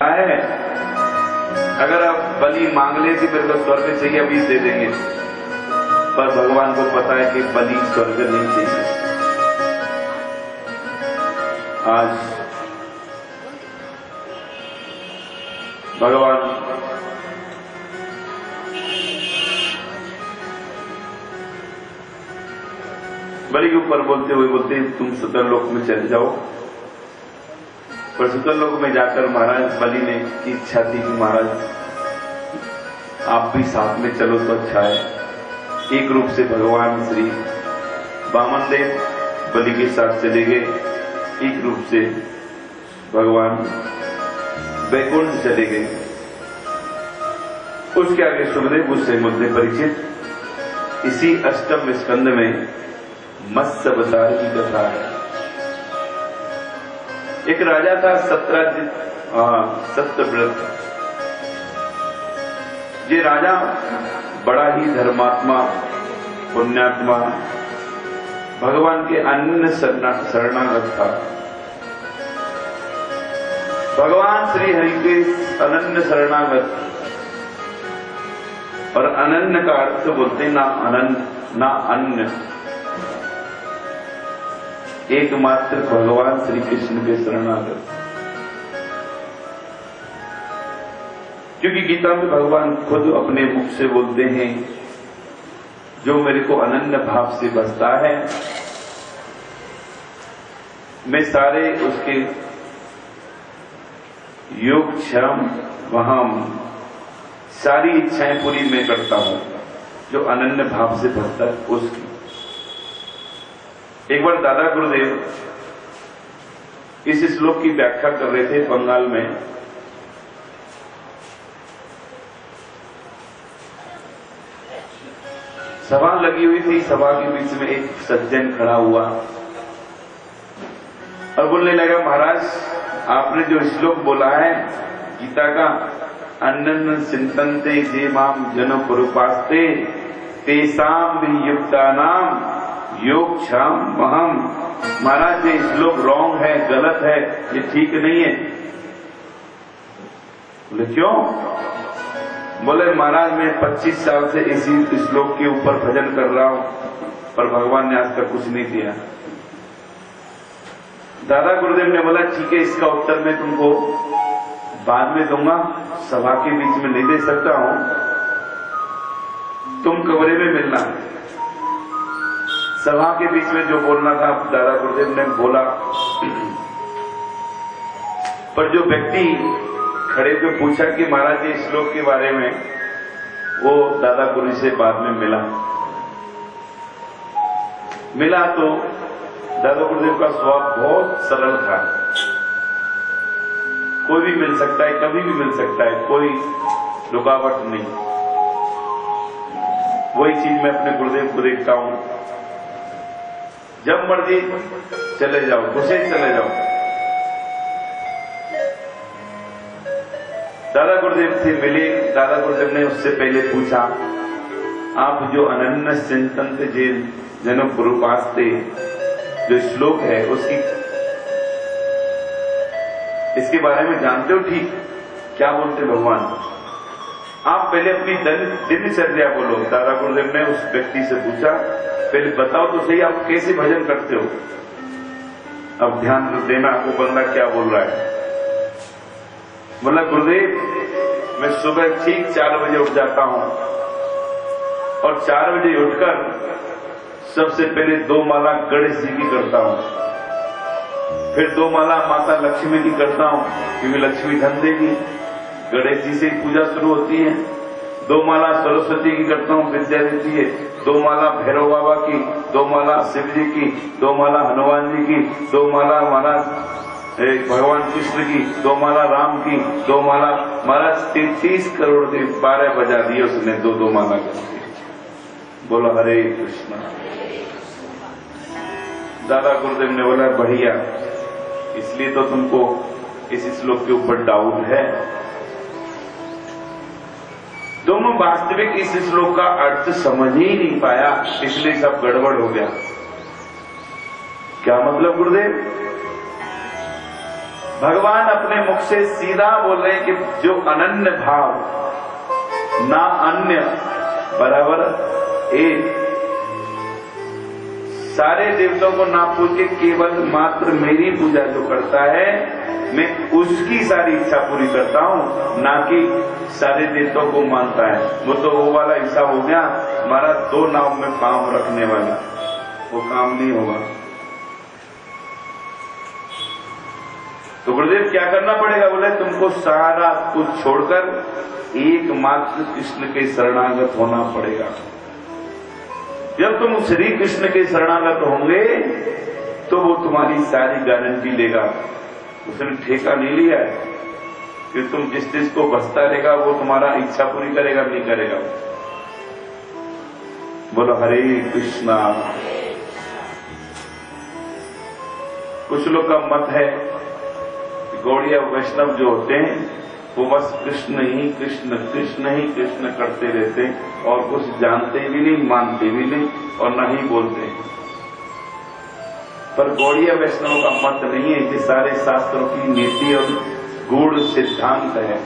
है अगर आप बलि मांग ले कि मेरे को स्वर्ग चाहिए अभी दे देंगे, पर भगवान को पता है कि बलि स्वर्ग नहीं चाहिए। आज भगवान बलि के ऊपर बोलते हुए बोलते हैं तुम सतर लोक में चले जाओ। पर सतर लोक में जाकर महाराज बलि ने की इच्छा थी कि महाराज आप भी साथ में चलो तो अच्छा है। एक रूप से भगवान श्री वामन देव बलि के साथ चले गए, एक रूप से भगवान वैकुंठ चले गए। उसके आगे सुखदेव उससे मुझे परिचित। इसी अष्टम स्कंद में मत्स्य अवतार की कथा है। एक राजा था सत्यव्रत। ये राजा बड़ा ही धर्मात्मा पुण्यात्मा भगवान के अनन्य शरणागत था। भगवान श्री हरि के अनन्य शरणागत, और अनन्य का अर्थ बोलते ना अनन्य ना अन्य, एकमात्र भगवान श्री कृष्ण के शरणागत। क्योंकि गीता में भगवान खुद अपने मुख से बोलते हैं जो मेरे को अनन्य भाव से बसता है मैं सारे उसके योग क्षम वहां सारी इच्छाएं पूरी मैं करता हूं। जो अनन्य भाव से बसता है उसकी। एक बार दादा गुरुदेव इस श्लोक की व्याख्या कर रहे थे बंगाल में। सभा लगी हुई थी, सभा के बीच में एक सज्जन खड़ा हुआ और बोलने लगा महाराज आपने जो श्लोक बोला है गीता का, अनन्य चिंतन्ते जे माम जन पुरुपास्ते तेसाम वियुक्ता नाम योग क्षम महम। महाराज ये श्लोक रॉन्ग है, गलत है, ये ठीक नहीं है। बोले क्यों? बोले महाराज मैं 25 साल से इसी श्लोक के ऊपर भजन कर रहा हूं पर भगवान ने आज तक कुछ नहीं दिया। दादा गुरुदेव ने बोला ठीक है इसका उत्तर मैं तुमको बाद में दूंगा, सभा के बीच में नहीं दे सकता हूं, तुम कमरे में मिलना। सभा के बीच में जो बोलना था दादा गुरुदेव ने बोला, पर जो व्यक्ति खड़े पे पूछा कि महाराज जी श्लोक के बारे में, वो दादा गुरु से बाद में मिला तो दादा गुरुदेव का स्वभाव बहुत सरल था। कोई भी मिल सकता है, कभी भी मिल सकता है, कोई रुकावट नहीं। वही चीज मैं अपने गुरुदेव को देखता हूं, जब मर्जी चले जाओ, घुसे चले जाओ। दादा गुरुदेव से मिले, दादा गुरुदेव ने उससे पहले पूछा आप जो अनन्य चिंतन जन पुरुपास्ते जो श्लोक है उसकी इसके बारे में जानते हो? ठीक, क्या बोलते भगवान? आप पहले अपनी दिनचर्या बोलो। दादा गुरुदेव ने उस व्यक्ति से पूछा पहले बताओ तो सही आप कैसे भजन करते हो। अब ध्यान देना वो बंदा क्या बोल रहा है। बोला गुरुदेव मैं सुबह ठीक 4 बजे उठ जाता हूं और 4 बजे उठकर सबसे पहले 2 माला गणेश जी की करता हूं, फिर 2 माला माता लक्ष्मी की करता हूं क्योंकि लक्ष्मी धन देगी, गणेश जी से पूजा शुरू होती है। 2 माला सरस्वती की करता हूं, विद्या देती है। 2 माला भैरव बाबा की, 2 माला शिव जी की, 2 माला हनुमान जी की, 2 माला महाराज भगवान कृष्ण की, 2 माला राम की, 2 माला महाराज 33 करोड़ की 12 बजा दिए उसने 2 माला करके। बोला हरे कृष्णा। दादा गुरुदेव ने बोला बढ़िया, इसलिए तो तुमको इस श्लोक के ऊपर डाउट है। दोनों वास्तविक इस श्लोक का अर्थ समझ ही नहीं पाया, इसलिए सब गड़बड़ हो गया। क्या मतलब गुरुदेव? भगवान अपने मुख से सीधा बोल रहे हैं कि जो अनन्य भाव, ना अन्य बराबर एक, सारे देवताओं को ना पूछ के केवल मात्र मेरी पूजा जो करता है, मैं उसकी सारी इच्छा पूरी करता हूं, ना कि सारे देवताओं को मानता है। वो तो वो वाला हिसाब हो गया हमारा, 2 नाव में पांव रखने वाला, वो काम नहीं होगा। तो गुरुदेव क्या करना पड़ेगा? बोले तुमको सारा कुछ छोड़कर एकमात्र कृष्ण के शरणागत होना पड़ेगा। जब तुम श्री कृष्ण के शरणागत होंगे तो वो तुम्हारी सारी गारंटी लेगा। उसने ठेका नहीं लिया है कि तुम जिस चीज को बसता रहेगा वो तुम्हारा इच्छा पूरी करेगा, नहीं करेगा। बोलो हरे कृष्णा। कुछ लोग का मत है गौड़िया वैष्णव जो होते हैं वो बस कृष्ण ही कृष्ण, कृष्ण ही कृष्ण करते रहते हैं और कुछ जानते भी नहीं, मानते भी नहीं और न ही बोलते हैं। पर गौड़िया वैष्णव का मत नहीं है कि सारे शास्त्रों की नीति और गूढ़ सिद्धांत है।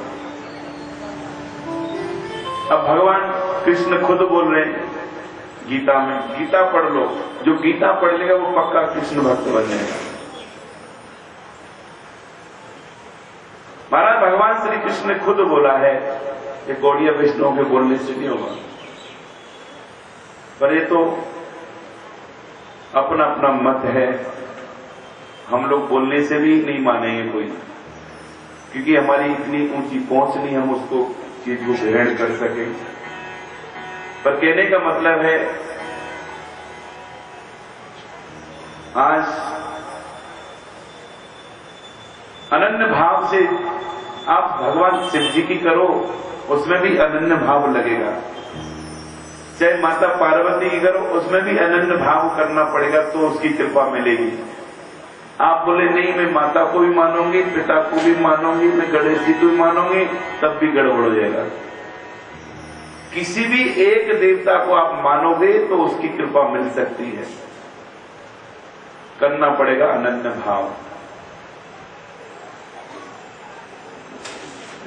अब भगवान कृष्ण खुद बोल रहे हैं गीता में, गीता पढ़ लो, जो गीता पढ़ लेगा वो पक्का कृष्ण भक्त बन जाएगा। महाराज भगवान श्री कृष्ण ने खुद बोला है कि गौड़िया वैष्णव के बोलने से नहीं होगा। पर ये तो अपना अपना मत है, हम लोग बोलने से भी नहीं मानेंगे कोई, क्योंकि हमारी इतनी ऊंची पहुंच नहीं हम उसको चीज को ग्रहण कर सके। पर कहने का मतलब है आज अनन्य भाव से आप भगवान शिव जी की करो, उसमें भी अनन्य भाव लगेगा। चाहे माता पार्वती की करो, उसमें भी अनन्य भाव करना पड़ेगा तो उसकी कृपा मिलेगी। आप बोले नहीं मैं माता को भी मानूंगी, पिता को भी मानूंगी, मैं गणेश जी को भी मानूंगी, तब भी गड़बड़ हो जाएगा। किसी भी एक देवता को आप मानोगे तो उसकी कृपा मिल सकती है। करना पड़ेगा अनन्य भाव।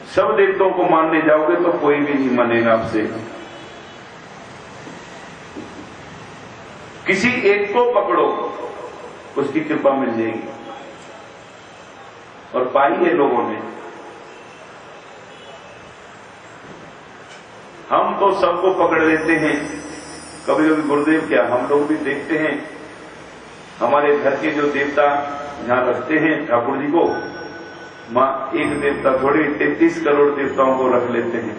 सब देवताओं को मानने जाओगे तो कोई भी नहीं मानेगा आपसे। किसी एक को पकड़ो, उसकी कृपा मिल जाएगी। और पाई है लोगों ने। हम तो सबको पकड़ लेते हैं, कभी कभी गुरुदेव क्या हम लोग भी देखते हैं हमारे घर के जो देवता यहां रखते हैं ठाकुर जी को, मां एक देवता थोड़ी 33 करोड़ देवताओं को रख लेते हैं।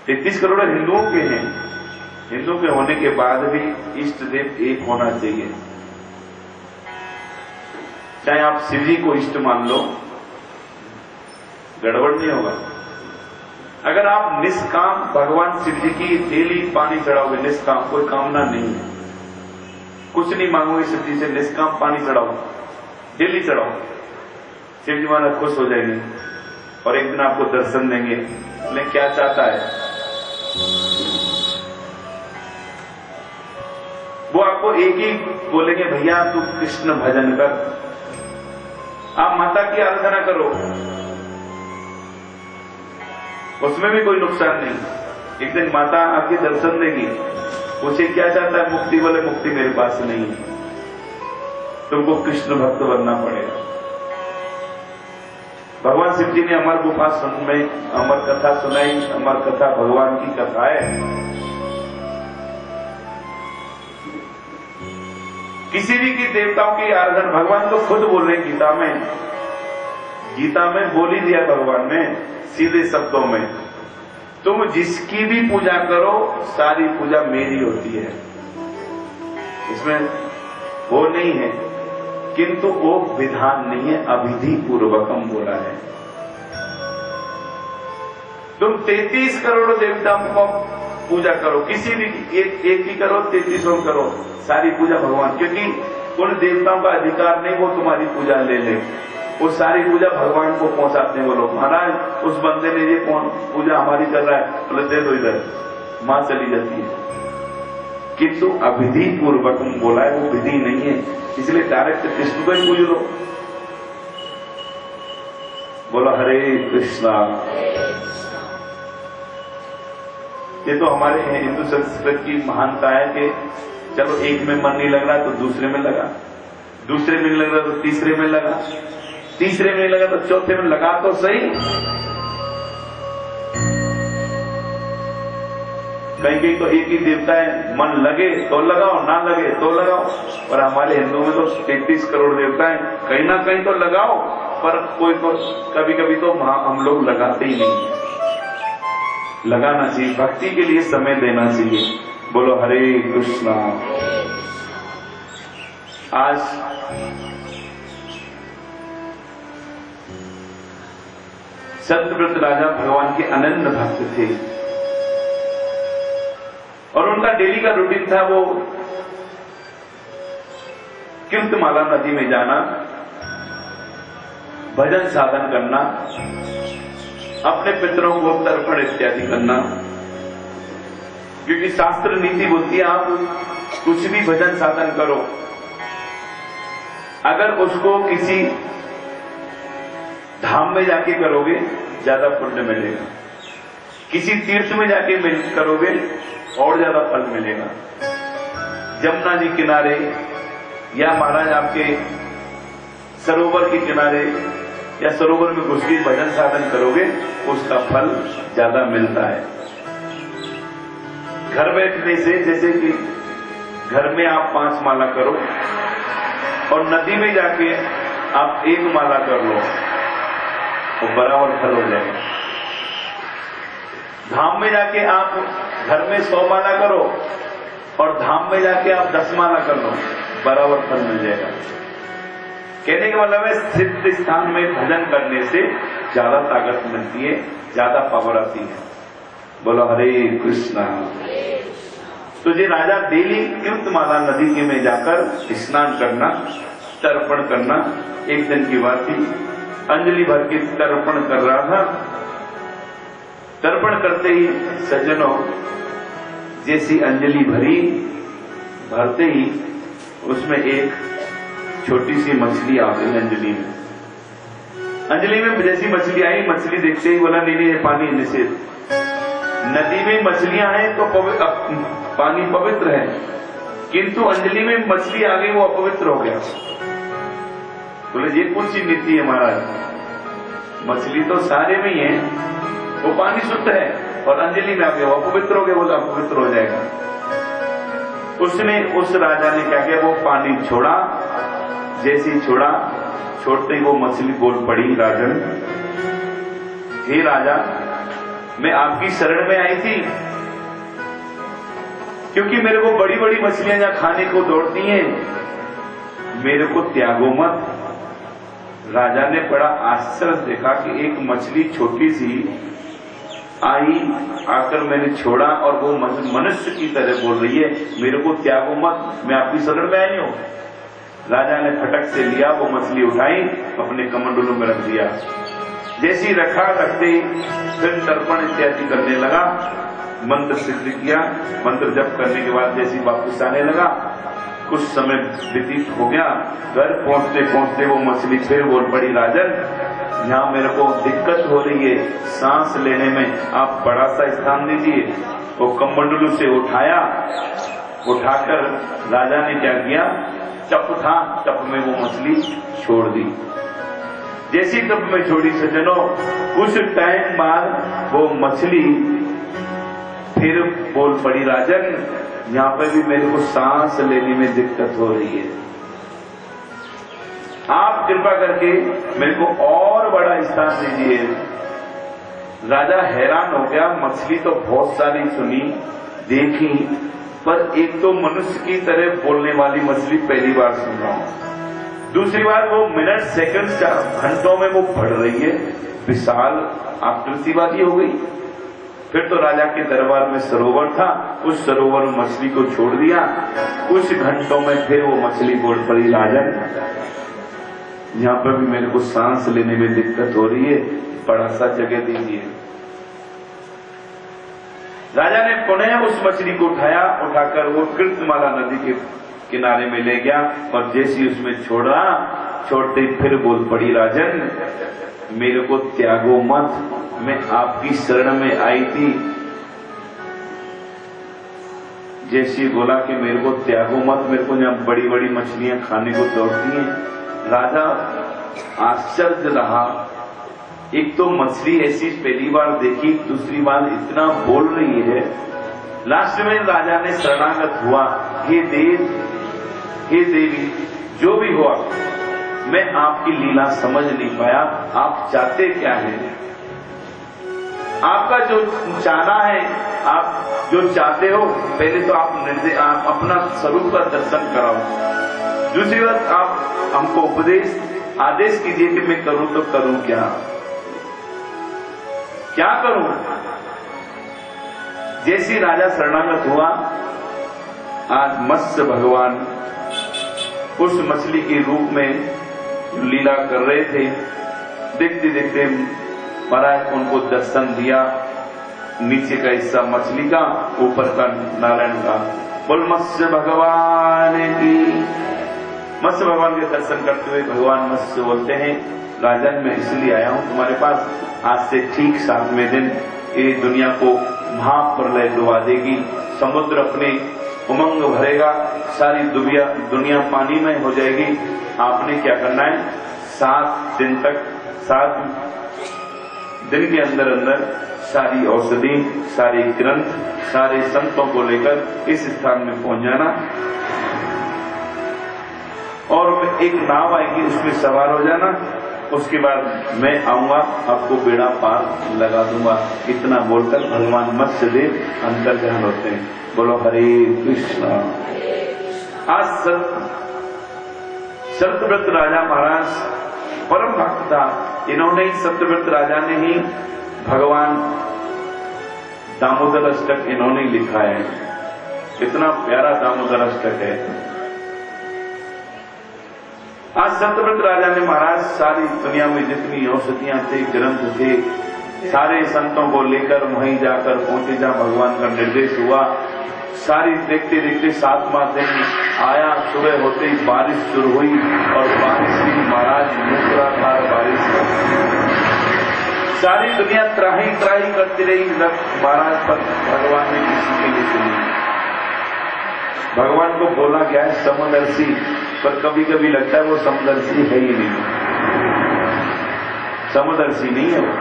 33 करोड़ हिंदुओं के हैं, हिंदू के होने के बाद भी इष्ट देव एक होना चाहिए। चाहे आप शिव जी को इष्ट मान लो, गड़बड़ नहीं होगा। अगर आप निष्काम भगवान शिव जी की डेली पानी चढ़ाओगे, निष्काम कोई कामना नहीं है, कुछ नहीं मांगोगे शिव जी से, निष्काम पानी चढ़ाओ, डेली चढ़ाओ, शिव जी महाराज खुश हो जाएंगे और एक दिन आपको दर्शन देंगे। लेकिन क्या चाहता है वो? आपको एक ही बोलेंगे भैया तू कृष्ण भजन कर, आप माता की आराधना करो, उसमें भी कोई नुकसान नहीं। एक दिन माता आपके दर्शन देगी, उसे क्या चाहता है? मुक्ति। बोले मुक्ति मेरे पास नहीं है, तुमको कृष्ण भक्त बनना पड़ेगा। भगवान शिव जी ने अमर गुफा में अमर कथा सुनाई। अमर कथा भगवान की कथा है। किसी भी की देवताओं की आराधना भगवान तो खुद बोल रहे गीता में, गीता में बोल ही दिया भगवान ने सीधे शब्दों में, तुम जिसकी भी पूजा करो सारी पूजा मेरी होती है। इसमें वो नहीं है, किंतु वो विधान नहीं है, अविधि पूर्वकम बोला है। तुम 33 करोड़ देवताओं को पूजा करो, किसी भी एक ही करो, 33 करो, सारी पूजा भगवान, क्योंकि उन देवताओं का अधिकार नहीं वो तुम्हारी पूजा ले ले, वो सारी पूजा भगवान को पहुंचाते हैं। वो लोग महाराज उस बंदे ने ये पूजा हमारी कर रहा है, बोले दे दो इधर, मां चली जाती है। किंतु अविधि पूर्वक बोला है, वो विधि नहीं है, इसलिए डायरेक्ट कृष्ण को ही पूज लो। बोलो हरे कृष्णा। ये तो हमारे हिंदू संस्कृत की महानता है कि चलो एक में मन नहीं लग रहा तो दूसरे में लगा, दूसरे में नहीं लग रहा तो तीसरे में लगा, तीसरे में नहीं लगा तो चौथे में लगा तो सही। कहीं कहीं तो एक ही देवता है, मन लगे तो लगाओ, ना लगे तो लगाओ। और हमारे हिंदू में तो 33 करोड़ देवता है, कहीं ना कहीं तो लगाओ, पर कोई तो कभी कभी तो हम लोग लगाते ही नहीं। लगाना चाहिए, भक्ति के लिए समय देना चाहिए। बोलो हरे कृष्णा। आज सत्यव्रत राजा भगवान के अनन्य भक्त थे और उनका डेली का रूटीन था वो कीर्तमाला नदी में जाना, भजन साधन करना, अपने पितरों को तर्पण इत्यादि करना। क्योंकि शास्त्र नीति बोलती है आप कुछ भी भजन साधन करो, अगर उसको किसी धाम में जाके करोगे ज्यादा पुण्य मिलेगा, किसी तीर्थ में जाके करोगे और ज्यादा फल मिलेगा। यमुना जी किनारे या महाराज आपके सरोवर के किनारे या सरोवर में घुस के भजन साधन करोगे उसका फल ज्यादा मिलता है। घर बैठने से, जैसे कि घर में आप 5 माला करो और नदी में जाके आप 1 माला कर लो तो बराबर फल हो जाएगा। धाम में जाके आप घर में 100 माला करो और धाम में जाके आप 10 माला कर लो, बराबर फल मिल जाएगा। कहने का मतलब है सिद्ध स्थान में भजन करने से ज्यादा ताकत मिलती है, ज्यादा पावर आती है। बोलो हरे कृष्णा। तो ये राजा डेली कीर्तमाला नदी के में जाकर स्नान करना, तर्पण करना। एक दिन की बात थी, अंजलि भर के तर्पण कर रहा था। तर्पण करते ही सज्जनों जैसी अंजलि भरते ही उसमें एक छोटी सी मछली आ गई अंजलि में। अंजलि में जैसी मछली आई, मछली देखते ही बोला नहीं ये पानी निषेध। नदी में मछलियां हैं तो पानी पवित्र है, किंतु अंजलि में मछली आ गई वो अपवित्र हो गया। बोले ये कौन सी नीति है महाराज, मछली तो सारे में ही है, वो पानी शुद्ध है और अंजलि में आ गया वो अपवित्र हो गया। बोला अपवित्र हो जाएगा। उसने उस राजा ने क्या किया, वो पानी छोड़ा। जैसे ही छोड़ा, छोड़ते ही वो मछली बोल पड़ी, राजन हे राजा मैं आपकी शरण में आई थी, क्योंकि मेरे को बड़ी बड़ी मछलियां यहाँ खाने को दौड़ती हैं, मेरे को त्यागो मत। राजा ने बड़ा आश्चर्य देखा कि एक मछली छोटी सी आई, आकर मैंने छोड़ा और वो मनुष्य की तरह बोल रही है मेरे को त्यागो मत, मैं आपकी शरण में आई हूं। राजा ने फटक से लिया, वो मछली उठाई, अपने कमंडलों में रख दिया। जैसी रखा, रखते ही फिर तर्पण इत्यादि करने लगा, मंत्र सिद्ध किया। मंत्र जप करने के बाद जैसी वापस आने लगा, कुछ समय व्यतीत हो गया। घर पहुंचते पहुंचते वो मछली फिर बोल पड़ी, राजन यहाँ मेरे को दिक्कत हो रही है सांस लेने में, आप बड़ा सा स्थान दीजिए। वो कमंडलू से उठाया, उठाकर राजा ने क्या किया, चप था, चप में वो मछली छोड़ दी। जैसी चप में छोड़ी सज्जनों, कुछ टाइम बाद वो मछली फिर बोल पड़ी, राजन यहाँ पर भी मेरे को सांस लेने में दिक्कत हो रही है, आप कृपा करके मेरे को और बड़ा स्थान दीजिए। राजा हैरान हो गया, मछली तो बहुत सारी सुनी देखी, पर एक तो मनुष्य की तरह बोलने वाली मछली पहली बार सुन रहा हूं। दूसरी बार वो मिनट सेकंड घंटों में वो बढ़ रही है, विशाल आकृतिवादी हो गई। फिर तो राजा के दरबार में सरोवर था, उस सरोवर में मछली को छोड़ दिया। कुछ घंटों में फिर वो मछली बोल पड़ी, राजन यहाँ पर भी मेरे को सांस लेने में दिक्कत हो रही है, बड़ा सा जगह दीजिए। राजा ने पुनः उस मछली को उठाकर वो कृतमाला नदी के किनारे में ले गया और जैसी उसमें छोड़ते फिर बोल पड़ी, राजन मेरे को त्यागो मत, मैं आपकी शरण में आई थी। जैसी बोला कि मेरे को त्यागो मत, मेरे को यहाँ बड़ी बड़ी मछलियां खाने को दौड़ती हैं। राजा आश्चर्य रहा, एक तो मछली ऐसी पहली बार देखी, दूसरी बार इतना बोल रही है। लास्ट में राजा ने शरणागत हुआ, हे देवी जो भी हुआ मैं आपकी लीला समझ नहीं पाया, आप चाहते क्या हैं? आपका जो चाहना है, आप जो चाहते हो, पहले तो आप अपना स्वरूप का दर्शन कराओ, दूसरी बात आप हमको आदेश कीजिए कि मैं करूं तो करूं क्या करूं? जैसी राजा शरणागत हुआ, आज मत्स्य भगवान उस मछली के रूप में लीला कर रहे थे। देखते देखते महाराज उनको दर्शन दिया, नीचे का हिस्सा मछली का, ऊपर का नारायण का। बोल मत्स्य भगवान की। मत्स्य भगवान के दर्शन करते हुए भगवान मत्स्य बोलते हैं, राजन मैं इसलिए आया हूं तुम्हारे पास, आज से ठीक 7वें दिन ये दुनिया को महाप्रलय डुबा देगी, समुद्र अपने उमंग भरेगा, सारी दुनिया पानी में हो जाएगी। आपने क्या करना है, 7 दिन के अंदर सारी औषधि, सारे ग्रंथ, सारे संतों को लेकर इस स्थान में पहुंच जाना और एक नाव आएगी उसमें सवार हो जाना, उसके बाद मैं आऊंगा आपको बेड़ा पार लगा दूंगा। इतना बोलकर भगवान मत्स्यदेव अंतर्ध्यान होते हैं। बोलो हरे कृष्णा। आज सत्यव्रत राजा महाराज परम भक्त था, इन्होंने ही सत्यव्रत राजा ने ही भगवान दामोदर अष्टक इन्होंने लिखा है। इतना प्यारा दामोदर अष्टक है। आज सत्यव्रत राजा ने महाराज सारी दुनिया में जितनी औषधियां थे, ग्रंथ थे, सारे संतों को लेकर वहीं जाकर पहुंचे जहां भगवान का निर्देश हुआ। सारी देखते देखते 7वां दिन आया, सुबह होते ही बारिश शुरू हुई और बारिश की महाराज मूसलाधार बारिश। सारी दुनिया त्राही करती रही, महाराज पर भगवान ने किसी के लिए सुनी। भगवान को बोला गया है समदर्शी, पर कभी कभी लगता है वो समदर्शी है ही नहीं, समदर्शी नहीं है वो।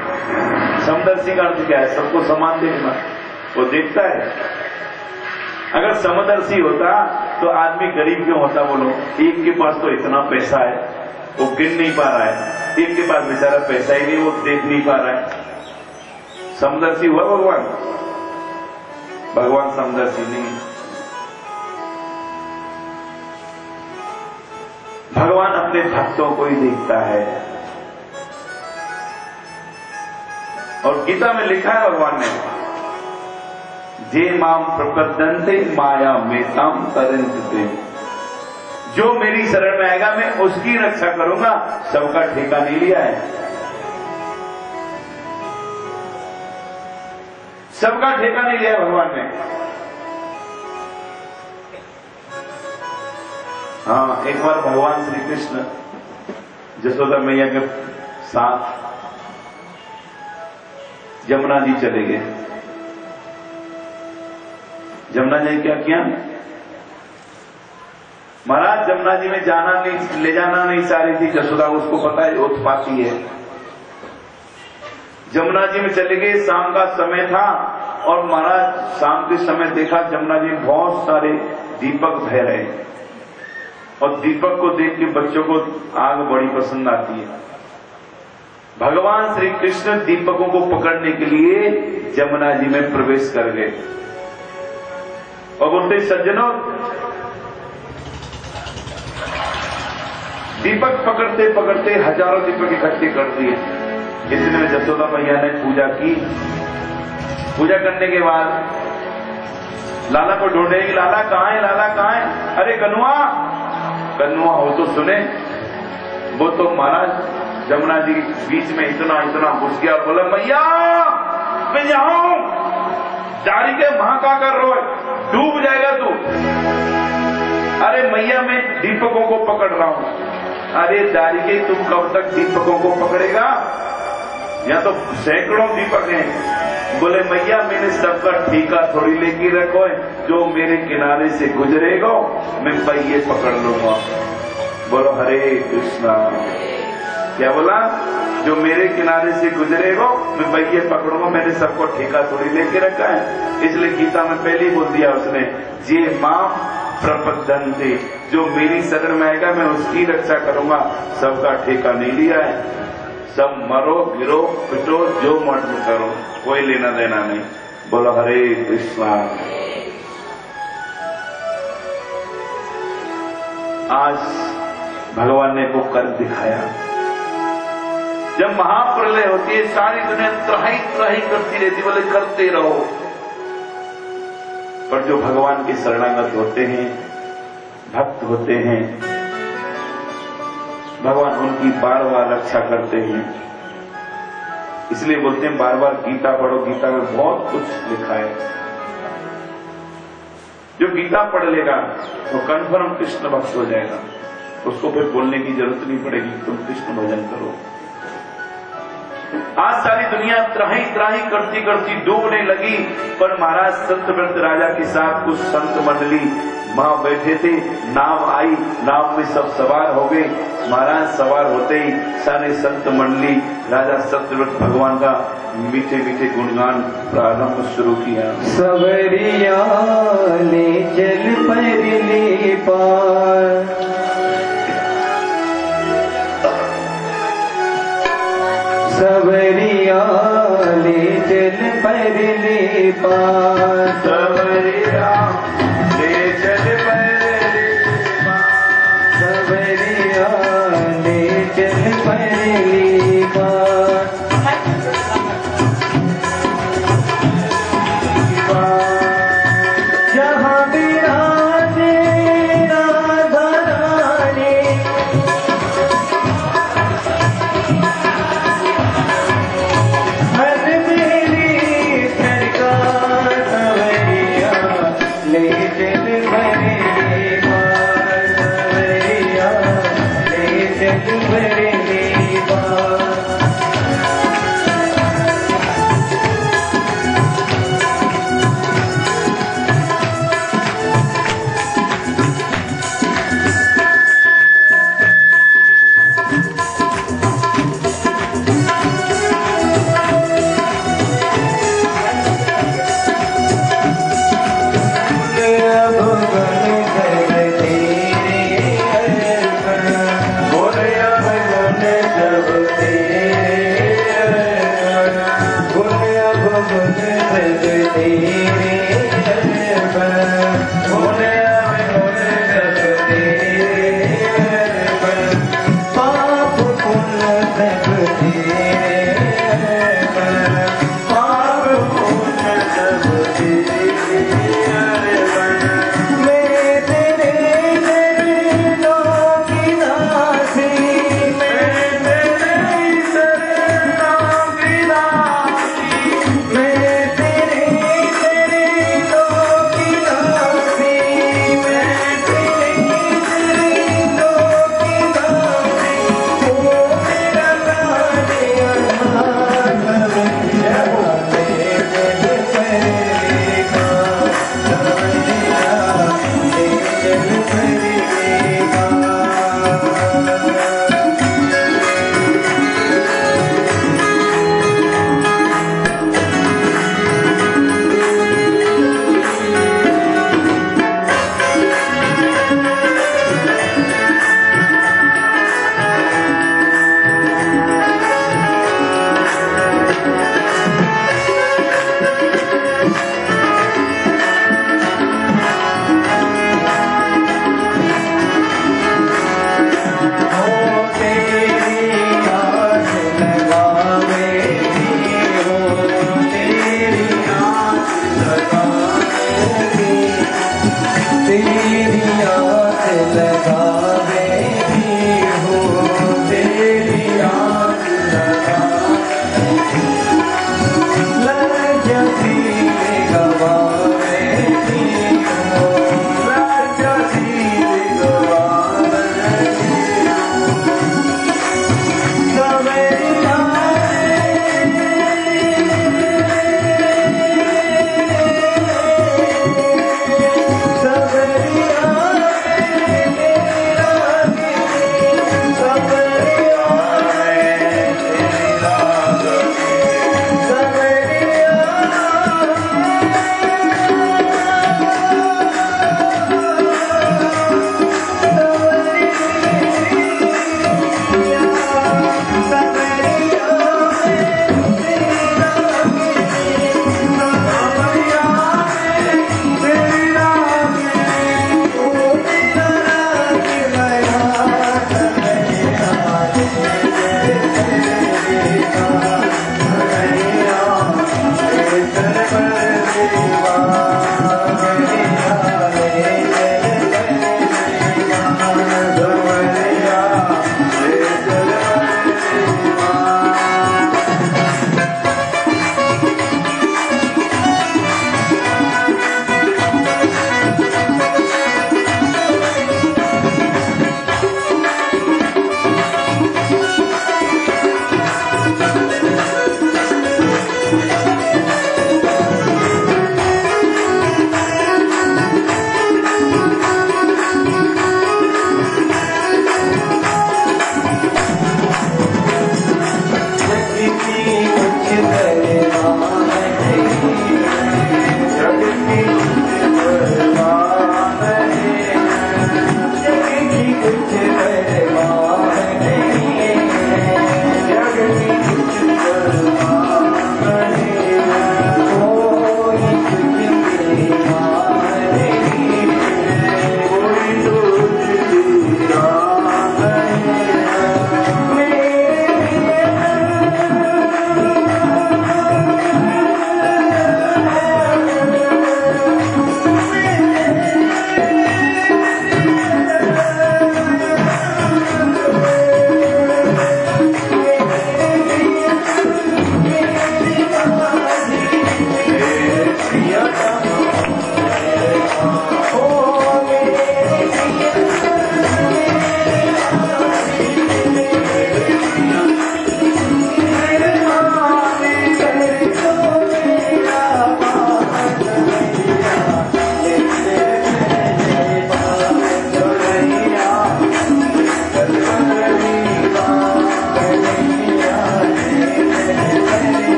समदर्शी का अर्थ क्या है, सबको समान देखना, वो देखता है। अगर समदर्शी होता तो आदमी गरीब क्यों होता? बोलो, एक के पास तो इतना पैसा है वो गिन नहीं पा रहा है, एक के पास बेचारा पैसा ही नहीं, वो देख नहीं पा रहा है। समदर्शी हुआ भगवान? भगवान समदर्शी नहीं। भगवान अपने भक्तों को ही देखता है। और गीता में लिखा है भगवान ने, जे माम प्रपद्यन्ते माया मेताम तरन्ते, जो मेरी शरण में आएगा मैं उसकी रक्षा करूंगा। सबका ठेका नहीं लिया है, सबका ठेका नहीं लिया भगवान ने। हाँ, एक बार भगवान श्री कृष्ण जसोदा मैया के साथ जमुना जी चले गए। जमुना जी क्या किया? महाराज जमुना जी में ले जाना नहीं चाह रही थी जसोदा, उसको पता है उत्पाती है। जमुना जी में चले गए, शाम का समय था और महाराज शाम के समय देखा जमुना जी में बहुत सारे दीपक बह रहे, और दीपक को देख के बच्चों को आग बड़ी पसंद आती है। भगवान श्री कृष्ण दीपकों को पकड़ने के लिए जमुना जी में प्रवेश कर गए और बोलते, सज्जनों दीपक पकड़ते पकड़ते हजारों दीपक इकट्ठे कर दिए। इतने में जसोदा मैया ने पूजा की। पूजा करने के बाद लाला को ढूंढेगी, लाला कहाँ है, लाला कहाँ है? अरे कन्नुआ हो तो सुने। वो तो महाराज जमुना जी बीच में इतना घुस गया और बोला, मैया मैं यहाँ हूं। दारी के महाका कर रो, डूब जाएगा तू। अरे मैया मैं दीपकों को पकड़ रहा हूं। अरे दारी के तुम कब तक दीपकों को पकड़ेगा? यहाँ तो सैकड़ों दीपक हैं। बोले मैया मैंने सबका ठेका थोड़ी लेके रखो है, जो मेरे किनारे से गुजरेगा मैं पहिए पकड़ लूंगा। बोलो हरे कृष्णा। क्या बोला? जो मेरे किनारे से गुजरेगा मैं पहिए पकड़ूंगा, मैंने सबको ठेका थोड़ी लेके रखा है। इसलिए गीता में पहले ही बोल दिया उसने, जे मां प्रपद्यन्ते, जो मेरी शरण में आएगा मैं उसकी रक्षा करूंगा, सबका ठेका नहीं लिया है। सब मरो गिरो पिटो जो मर्द करो, कोई लेना देना नहीं। बोलो हरे कृष्णा। आज भगवान ने वो कर दिखाया। जब महाप्रलय होती है सारी दुनिया त्राही त्राही करती रहती, बोले करते रहो। पर जो भगवान के शरणागत होते हैं, भक्त होते हैं, भगवान उनकी बार बार रक्षा करते हैं। इसलिए बोलते हैं बार बार गीता पढ़ो, गीता में बहुत कुछ लिखा है। जो गीता पढ़ लेगा वो कन्फर्म कृष्ण भक्त हो जाएगा, उसको फिर बोलने की जरूरत नहीं पड़ेगी तुम कृष्ण भजन करो। आज सारी दुनिया त्राही त्राही करती करती डूबने लगी, पर महाराज सत्यव्रत राजा के साथ कुछ संत मंडली वहां बैठे थे। नाव आई, नाव में सब सवार हो गए। महाराज सवार होते ही सारे संत मंडली राजा सत्यव्रत भगवान का मीठे मीठे गुणगान प्रारंभ शुरू किया। सवरिया ने जल परले पार, सवरिया ले जल परले पार, सवरिया ले जल परले पार, सवरिया ले जल परले पार। जहाँ विराजे राधा रानी, हर मेरी सरकार, सवरिया ले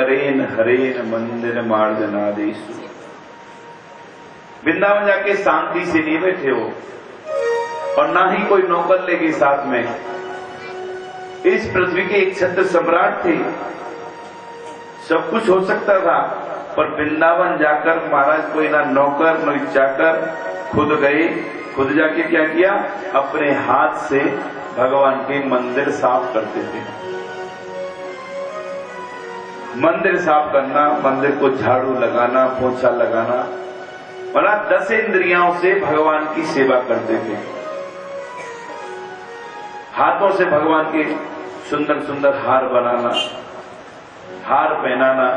करेन हरेन मंदिर मार्जनादेशु। वृंदावन जाके शांति से नहीं बैठे हो और ना ही कोई नौकर लेके साथ में। इस पृथ्वी के एक छत्र सम्राट थे, सब कुछ हो सकता था, पर वृंदावन जाकर महाराज कोई ना नौकर न चाकर, खुद गए, खुद जाके क्या किया, अपने हाथ से भगवान के मंदिर साफ करते थे। मंदिर साफ करना, मंदिर को झाड़ू लगाना, पोछा लगाना, बड़ा 10 इंद्रियों से भगवान की सेवा करते थे। हाथों से भगवान के सुंदर सुंदर हार बनाना, हार पहनाना,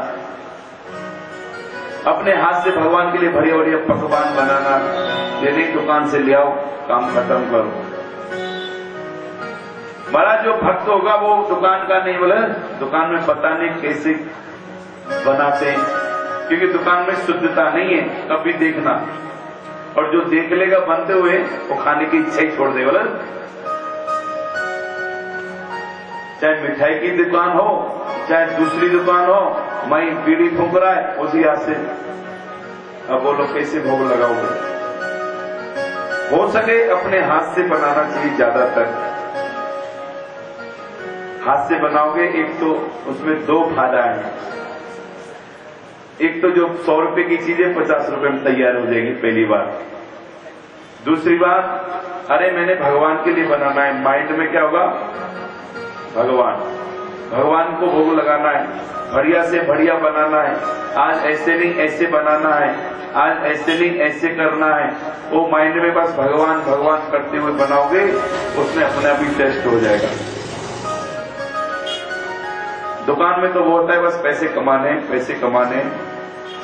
अपने हाथ से भगवान के लिए बढ़िया बढ़िया पकवान बनाना। ये नहीं दुकान से ले आओ, काम खत्म करो। महाराज जो भक्त होगा वो दुकान का नहीं, बोले दुकान में पता नहीं कैसे बनाते, क्योंकि दुकान में शुद्धता नहीं है, कभी देखना। और जो देख लेगा बनते हुए वो खाने की इच्छा ही छोड़ देगा। बोले चाहे मिठाई की दुकान हो, चाहे दूसरी दुकान हो, मैं बीड़ी फूंक रहा है उसी हाथ से। अब बोलो कैसे भोग लगाओगे? हो सके अपने हाथ से बनाना चाहिए। ज्यादातर हाथ से बनाओगे, एक तो उसमें 2 फायदा है। एक तो जो 100 रुपए की चीजें 50 रुपए में तैयार हो जाएगी, पहली बात। दूसरी बात, अरे मैंने भगवान के लिए बनाना है, माइंड में क्या होगा, भगवान को भोग लगाना है, बढ़िया से बढ़िया बनाना है। आज ऐसे नहीं ऐसे बनाना है, आज ऐसे नहीं ऐसे करना है। वो माइंड में बस भगवान भगवान करते हुए बनाओगे, उसमें अपने आप ही टेस्ट हो जाएगा। दुकान में तो वो होता है बस पैसे कमाने,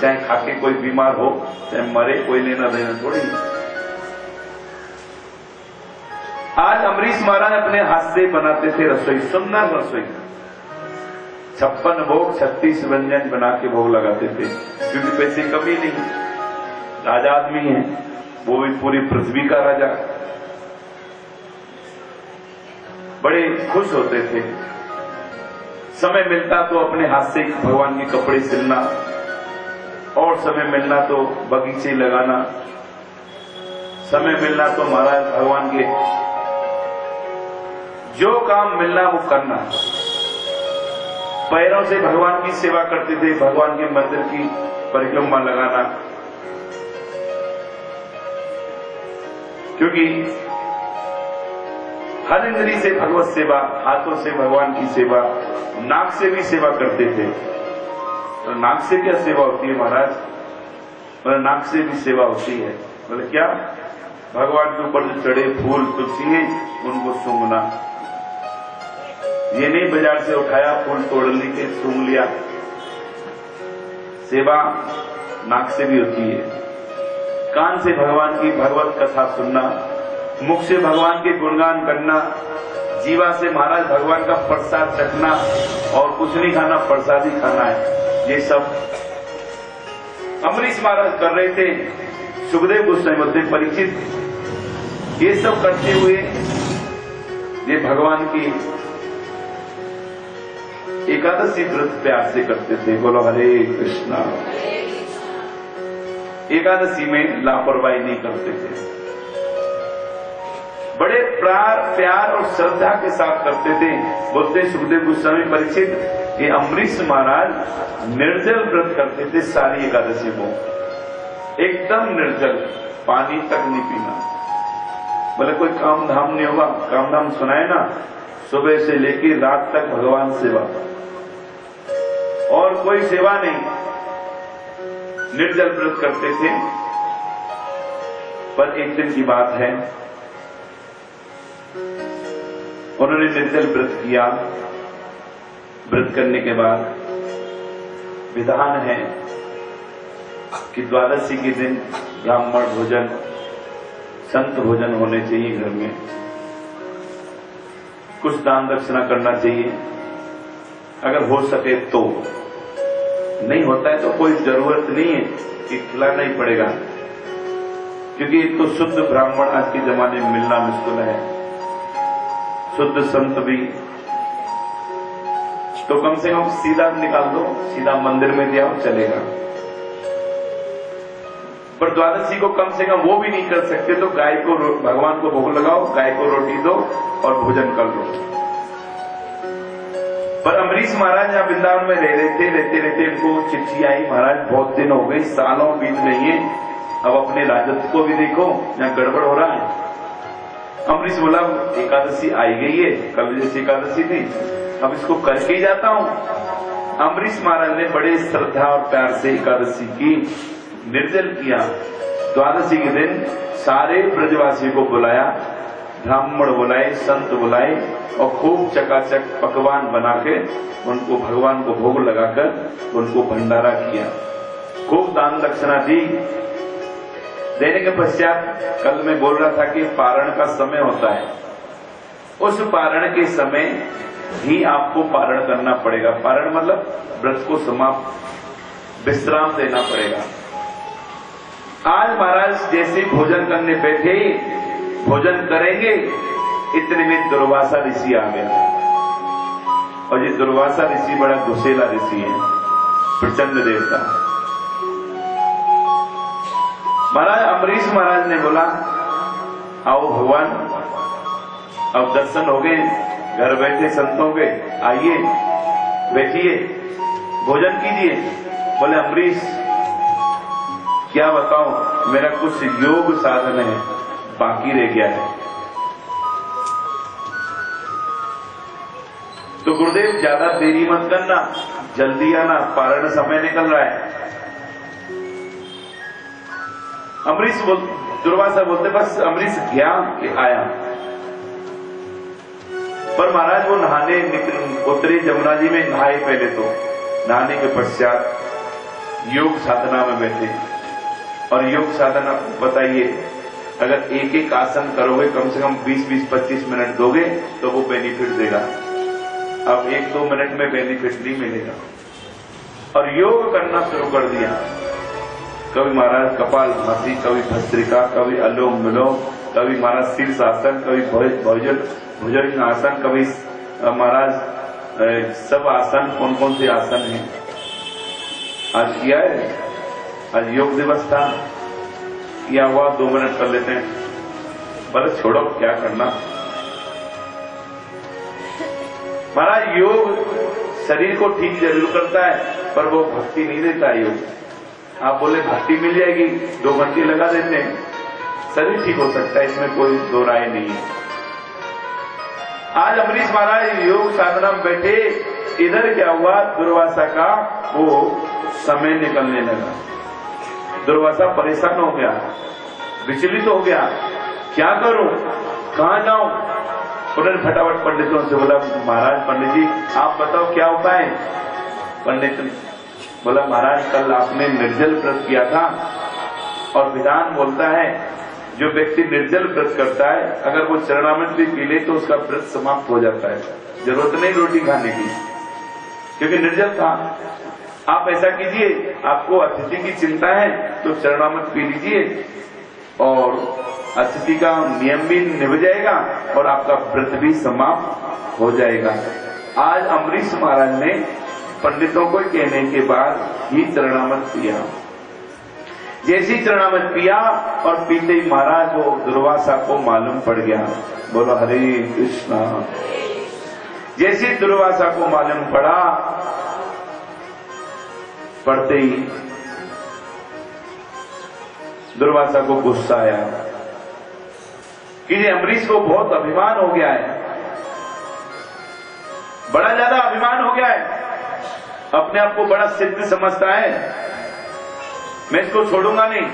चाहे खाके कोई बीमार हो, चाहे मरे, कोई लेना देना थोड़ी। आज अमरीश महाराज अपने हाथ से बनाते थे रसोई, सुंदर रसोई। 56 भोग 36 व्यंजन बना के भोग लगाते थे, क्योंकि पैसे कमी नहीं। राजा आदमी है, वो भी पूरी पृथ्वी का राजा। बड़े खुश होते थे। समय मिलता तो अपने हाथ से भगवान के कपड़े सिलना, और समय मिलना तो बगीचे लगाना, समय मिलना तो महाराज भगवान के जो काम मिलना वो करना। पैरों से भगवान की सेवा करते थे, भगवान के मंदिर की परिक्रमा लगाना, क्योंकि हर इंद्री से भगवत सेवा, हाथों से भगवान की सेवा, नाक से भी सेवा करते थे। तो नाक से क्या सेवा होती है महाराज? बोले नाक से भी सेवा होती है। बोले क्या? भगवान के ऊपर जो चढ़े फूल तुलसी है उनको सूंघना। ये नहीं बाजार से उठाया फूल तोड़ ली के सूंघ लिया। सेवा नाक से भी होती है। कान से भगवान की भगवत कथा सुनना, मुख से भगवान के गुणगान करना, जीवा से महाराज भगवान का प्रसाद चखना, और कुछ नहीं खाना, प्रसाद ही खाना है। ये सब अमरीश महाराज कर रहे थे, सुखदेव गोस्वामी बोलते परीक्षित ये सब करते हुए ये भगवान की एकादशी व्रत प्यार से करते थे। बोलो हरे कृष्णा। एकादशी में लापरवाही नहीं करते थे, बड़े प्यार और श्रद्धा के साथ करते थे। बोलते सुखदेव गोस्वामी परीक्षित ये अमरीश महाराज निर्जल व्रत करते थे सारी एकादशी को, एकदम निर्जल, पानी तक नहीं पीना। बोले कोई काम धाम नहीं होगा? काम धाम सुनाए ना, सुबह से लेकर रात तक भगवान सेवा, और कोई सेवा नहीं, निर्जल व्रत करते थे। पर एक दिन की बात है, उन्होंने निर्जल व्रत किया। व्रत करने के बाद विधान है कि द्वादशी के दिन ब्राह्मण भोजन, संत भोजन होने चाहिए घर में, कुछ दान दक्षिणा करना चाहिए अगर हो सके तो। नहीं होता है तो कोई जरूरत नहीं है कि खिलाना ही पड़ेगा, क्योंकि एक तो शुद्ध ब्राह्मण आज के जमाने में मिलना मुश्किल है, शुद्ध संत भी तो कम से कम सीधा निकाल दो, सीधा मंदिर में दिया हो चलेगा। पर द्वादशी को कम से कम वो भी नहीं कर सकते तो गाय को भगवान को भोग लगाओ, गाय को रोटी दो और भोजन कर लो। पर अम्बरीश महाराज यहाँ वृंदावन में रह रहे थे, रहते रहते इनको चिट्ठी आई, महाराज बहुत दिन हो गए, सालों बीत रही है, अब अपने राजत्व को भी देखो, यहाँ गड़बड़ हो रहा है। अम्बरीश बोला एकादशी आई गई है, कल जैसी एकादशी थी, अब इसको करके ही जाता हूं। अम्बरीश महाराज ने बड़े श्रद्धा और प्यार से एकादशी की, निर्जल किया। द्वादशी के दिन सारे ब्रजवासियों को बुलाया, ब्राह्मण बुलाए, संत बुलाए और खूब चकाचक पकवान बना के उनको भगवान को भोग लगाकर उनको भंडारा किया, खूब दान दक्षिणा दी। देने के पश्चात कल मैं बोल रहा था कि पारण का समय होता है, उस पारण के समय ही आपको पारण करना पड़ेगा। पारण मतलब व्रत को समाप्त, विश्राम देना पड़ेगा। आज महाराज जैसे भोजन करने बैठे, भोजन करेंगे, इतने में दुर्वासा ऋषि आ गया। और ये दुर्वासा ऋषि बड़ा घुसेला ऋषि है, प्रचंड देवता। महाराज अम्बरीश महाराज ने बोला आओ भगवान, अब दर्शन हो गए, घर बैठे संतों के, आइए बैठिए, भोजन कीजिए। बोले अम्बरीश क्या बताऊं, मेरा कुछ योग साधन है बाकी रह गया है। तो गुरुदेव ज्यादा देरी मत करना, जल्दी आना, पारण समय निकल रहा है। अम्बरीश दुर्वासा बोलते बस अम्बरीश गया कि आया। पर महाराज वो नहाने उतरे, जमुना जी में नहाए पहले, तो नहाने के पश्चात योग साधना में बैठे। और योग साधना बताइए, अगर एक एक आसन करोगे कम से कम 20-25 मिनट दोगे तो वो बेनिफिट देगा। अब 1-2 मिनट में बेनिफिट नहीं मिलेगा। और योग करना शुरू कर दिया। कभी महाराज कपाल भाती, कभी भस्त्रिका, कभी अनुलोम विलोम, कभी महाराज शीर्षासन, कभी भुजंग आसन, कभी महाराज सब आसन, कौन कौन से आसन हैं आज किया है। आज योग दिवस था, किया हुआ 2 मिनट कर लेते हैं, बस छोड़ो क्या करना। महाराज योग शरीर को ठीक जरूर करता है पर वो भक्ति नहीं देता है योग। आप बोले भक्ति मिल जाएगी, 2 घंटे लगा देते हैं, शरीर ठीक हो सकता है, इसमें कोई दो राय नहीं है। आज अम्बरीश महाराज योग साधना में बैठे, इधर क्या हुआ, दुर्वासा का वो समय निकलने लगा। दुर्वासा परेशान हो गया, विचलित हो गया, क्या करूं, कहां जाऊं। उन्होंने फटाफट पंडितों से बोला महाराज, पंडित जी आप बताओ क्या उपाय है। पंडित बोला महाराज कल आपने निर्जल व्रत किया था और विधान बोलता है जो व्यक्ति निर्जल व्रत करता है अगर वो चरणामृत भी पी ले तो उसका व्रत समाप्त हो जाता है, जरूरत नहीं रोटी खाने की, क्योंकि निर्जल था। आप ऐसा कीजिए, आपको अतिथि की चिंता है तो चरणामृत पी लीजिए और अतिथि का नियम भी निभ जाएगा और आपका व्रत भी समाप्त हो जाएगा। आज अम्बरीश महाराज ने पंडितों को कहने के बाद ही चरणामृत पिया। जैसे चरणामृत पिया और पीते ही महाराज को दुर्वासा को मालूम पड़ गया। बोलो हरे कृष्णा। जैसे दुर्वासा को मालूम पड़ा, पढ़ते ही दुर्वासा को गुस्सा आया कि ये अम्बरीश को बहुत अभिमान हो गया है, बड़ा ज्यादा अभिमान हो गया है, अपने आप को बड़ा सिद्ध समझता है, मैं इसको छोड़ूंगा नहीं।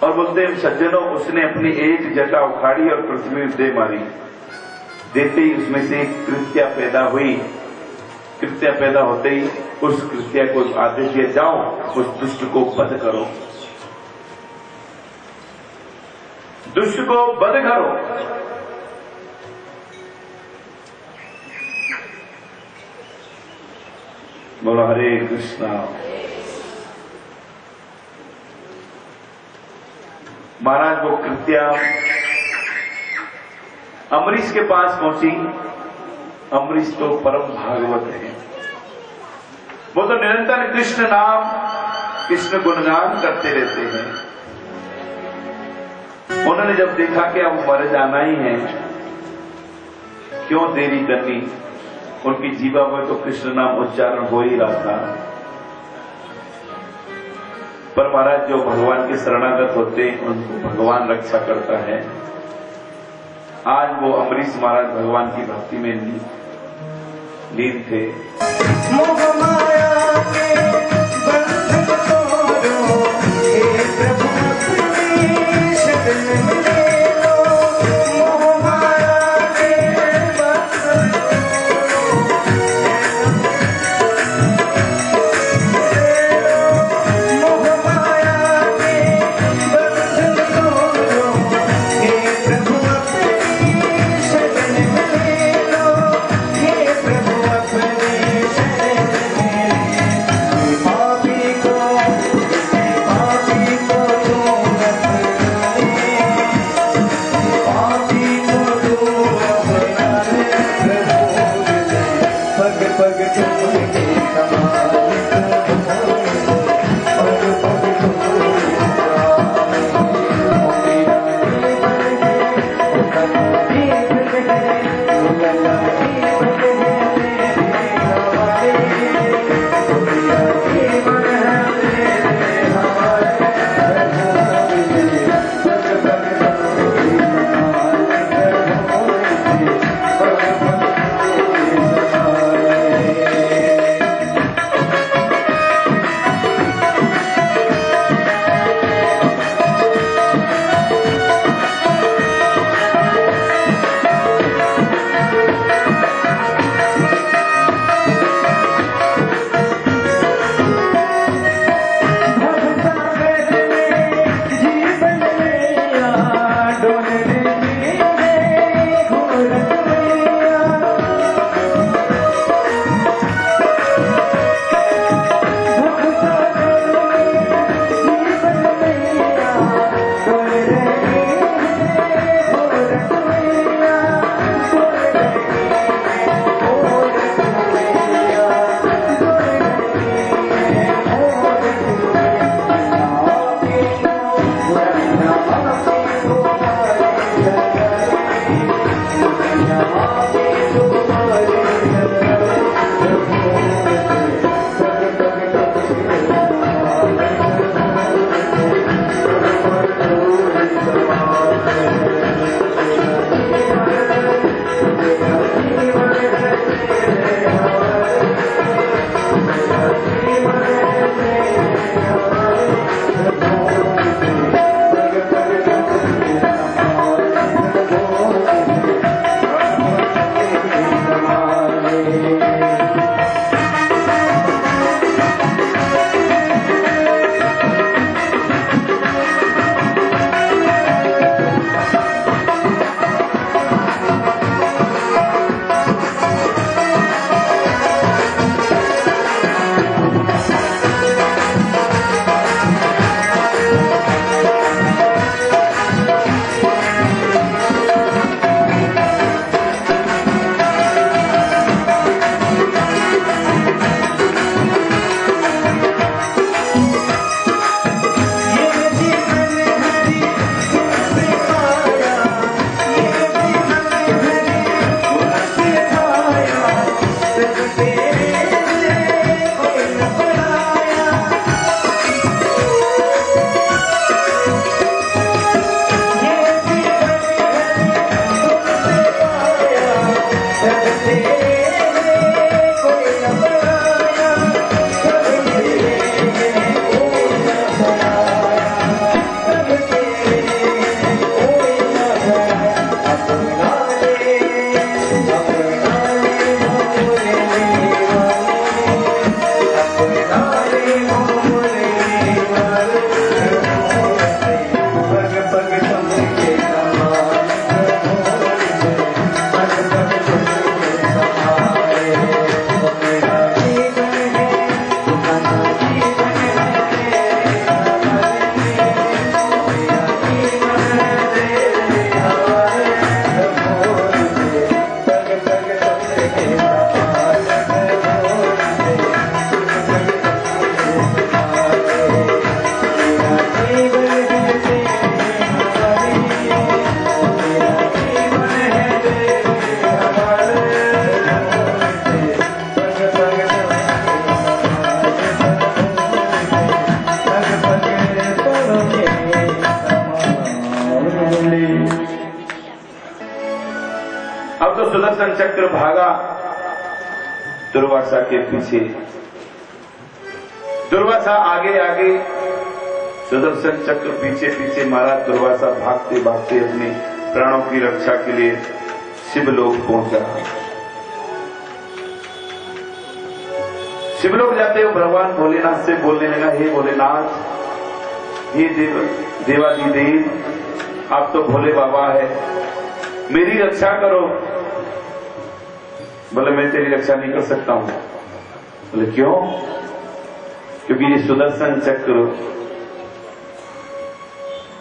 और बोलते हैं सज्जनों, उसने अपनी एक जटा उखाड़ी और पृथ्वी में दे मारी। देते ही उसमें से एक कृत्या पैदा हुई। कृत्या पैदा होते ही उस कृत्या को आदेश दिया, जाओ उस दुष्ट को वध करो, दुष्ट को वध करो। बोलो हरे कृष्णा। महाराज वो कृत्या अम्बरीश के पास पहुंची अमरीश तो परम भागवत है, वो तो निरंतर कृष्ण नाम कृष्ण गुणगान करते रहते हैं। उन्होंने जब देखा कि अब मर जाना ही है, क्यों देरी करनी, उनकी जीवा में तो कृष्ण नाम उच्चारण हो ही रहा था। पर महाराज जो भगवान के शरणागत होते हैं उनको भगवान रक्षा करता है। आज वो अमरीश महाराज भगवान की भक्ति में लीन थे। मोह माया के बंधन तोड़ो, हे प्रभु अपनी शरण में ले लो। मोह माया के बंधन तोड़ो, मोह माया के बंधन तोड़ो, हे प्रभु अपनी शरण में ले लो। हे प्रभु अपनी शरण में सुदर्शन चक्र भागा दुर्वासा के पीछे। दुर्वासा आगे आगे, सुदर्शन चक्र पीछे पीछे। महाराज दुर्वासा भागते भागते अपने प्राणों की रक्षा के लिए शिवलोक पहुंचा। शिवलोक जाते हुए भगवान भोलेनाथ से बोलने लगा, हे भोलेनाथ, हे देवादिदेव, आप तो भोले बाबा है, मेरी रक्षा करो। बोले मैं तेरी रक्षा नहीं कर सकता हूं। बोले क्यों? क्योंकि ये सुदर्शन चक्र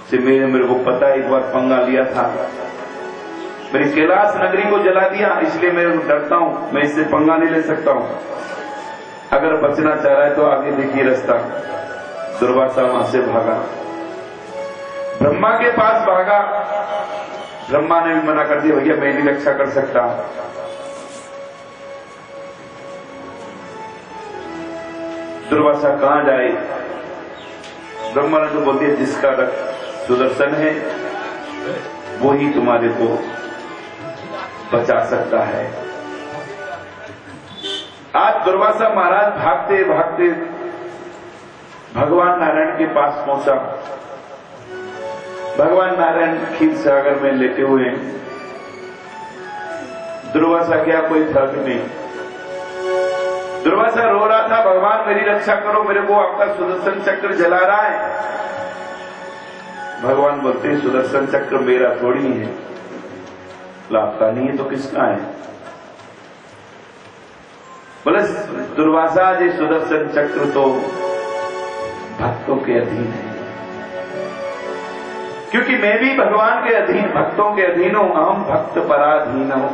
से मेरे को पता है, एक बार पंगा लिया था, मेरी कैलाश नगरी को जला दिया, इसलिए मैं डरता हूं, मैं इससे पंगा नहीं ले सकता हूं। अगर बचना चाह रहा है तो आगे देखिए रास्ता। दुर्वासा वहां से भागा, ब्रह्मा के पास भागा। ब्रह्मा ने भी मना कर दिया, भैया मैं नहीं रक्षा कर सकता। दुर्वासा कहां जाए? ब्रह्मा ने तो बोल दिया, जिसका रक्त सुदर्शन है वो ही तुम्हारे को बचा सकता है। आज दुर्वासा महाराज भागते भागते भगवान नारायण के पास पहुंचा। भगवान नारायण क्षीर सागर में लेटे हुए हैं। दुर्वासा क्या, कोई फर्क नहीं। दुर्वासा रो रहा था, भगवान मेरी रक्षा करो, मेरे को आपका सुदर्शन चक्र जला रहा है। भगवान बोलते, सुदर्शन चक्र मेरा थोड़ी है, आपका नहीं है तो किसका है? बोले दुर्वासा जी, सुदर्शन चक्र तो भक्तों के अधीन है, क्योंकि मैं भी भगवान के अधीन, भक्तों के अधीन हूं। अहम भक्त पराधीन हूं,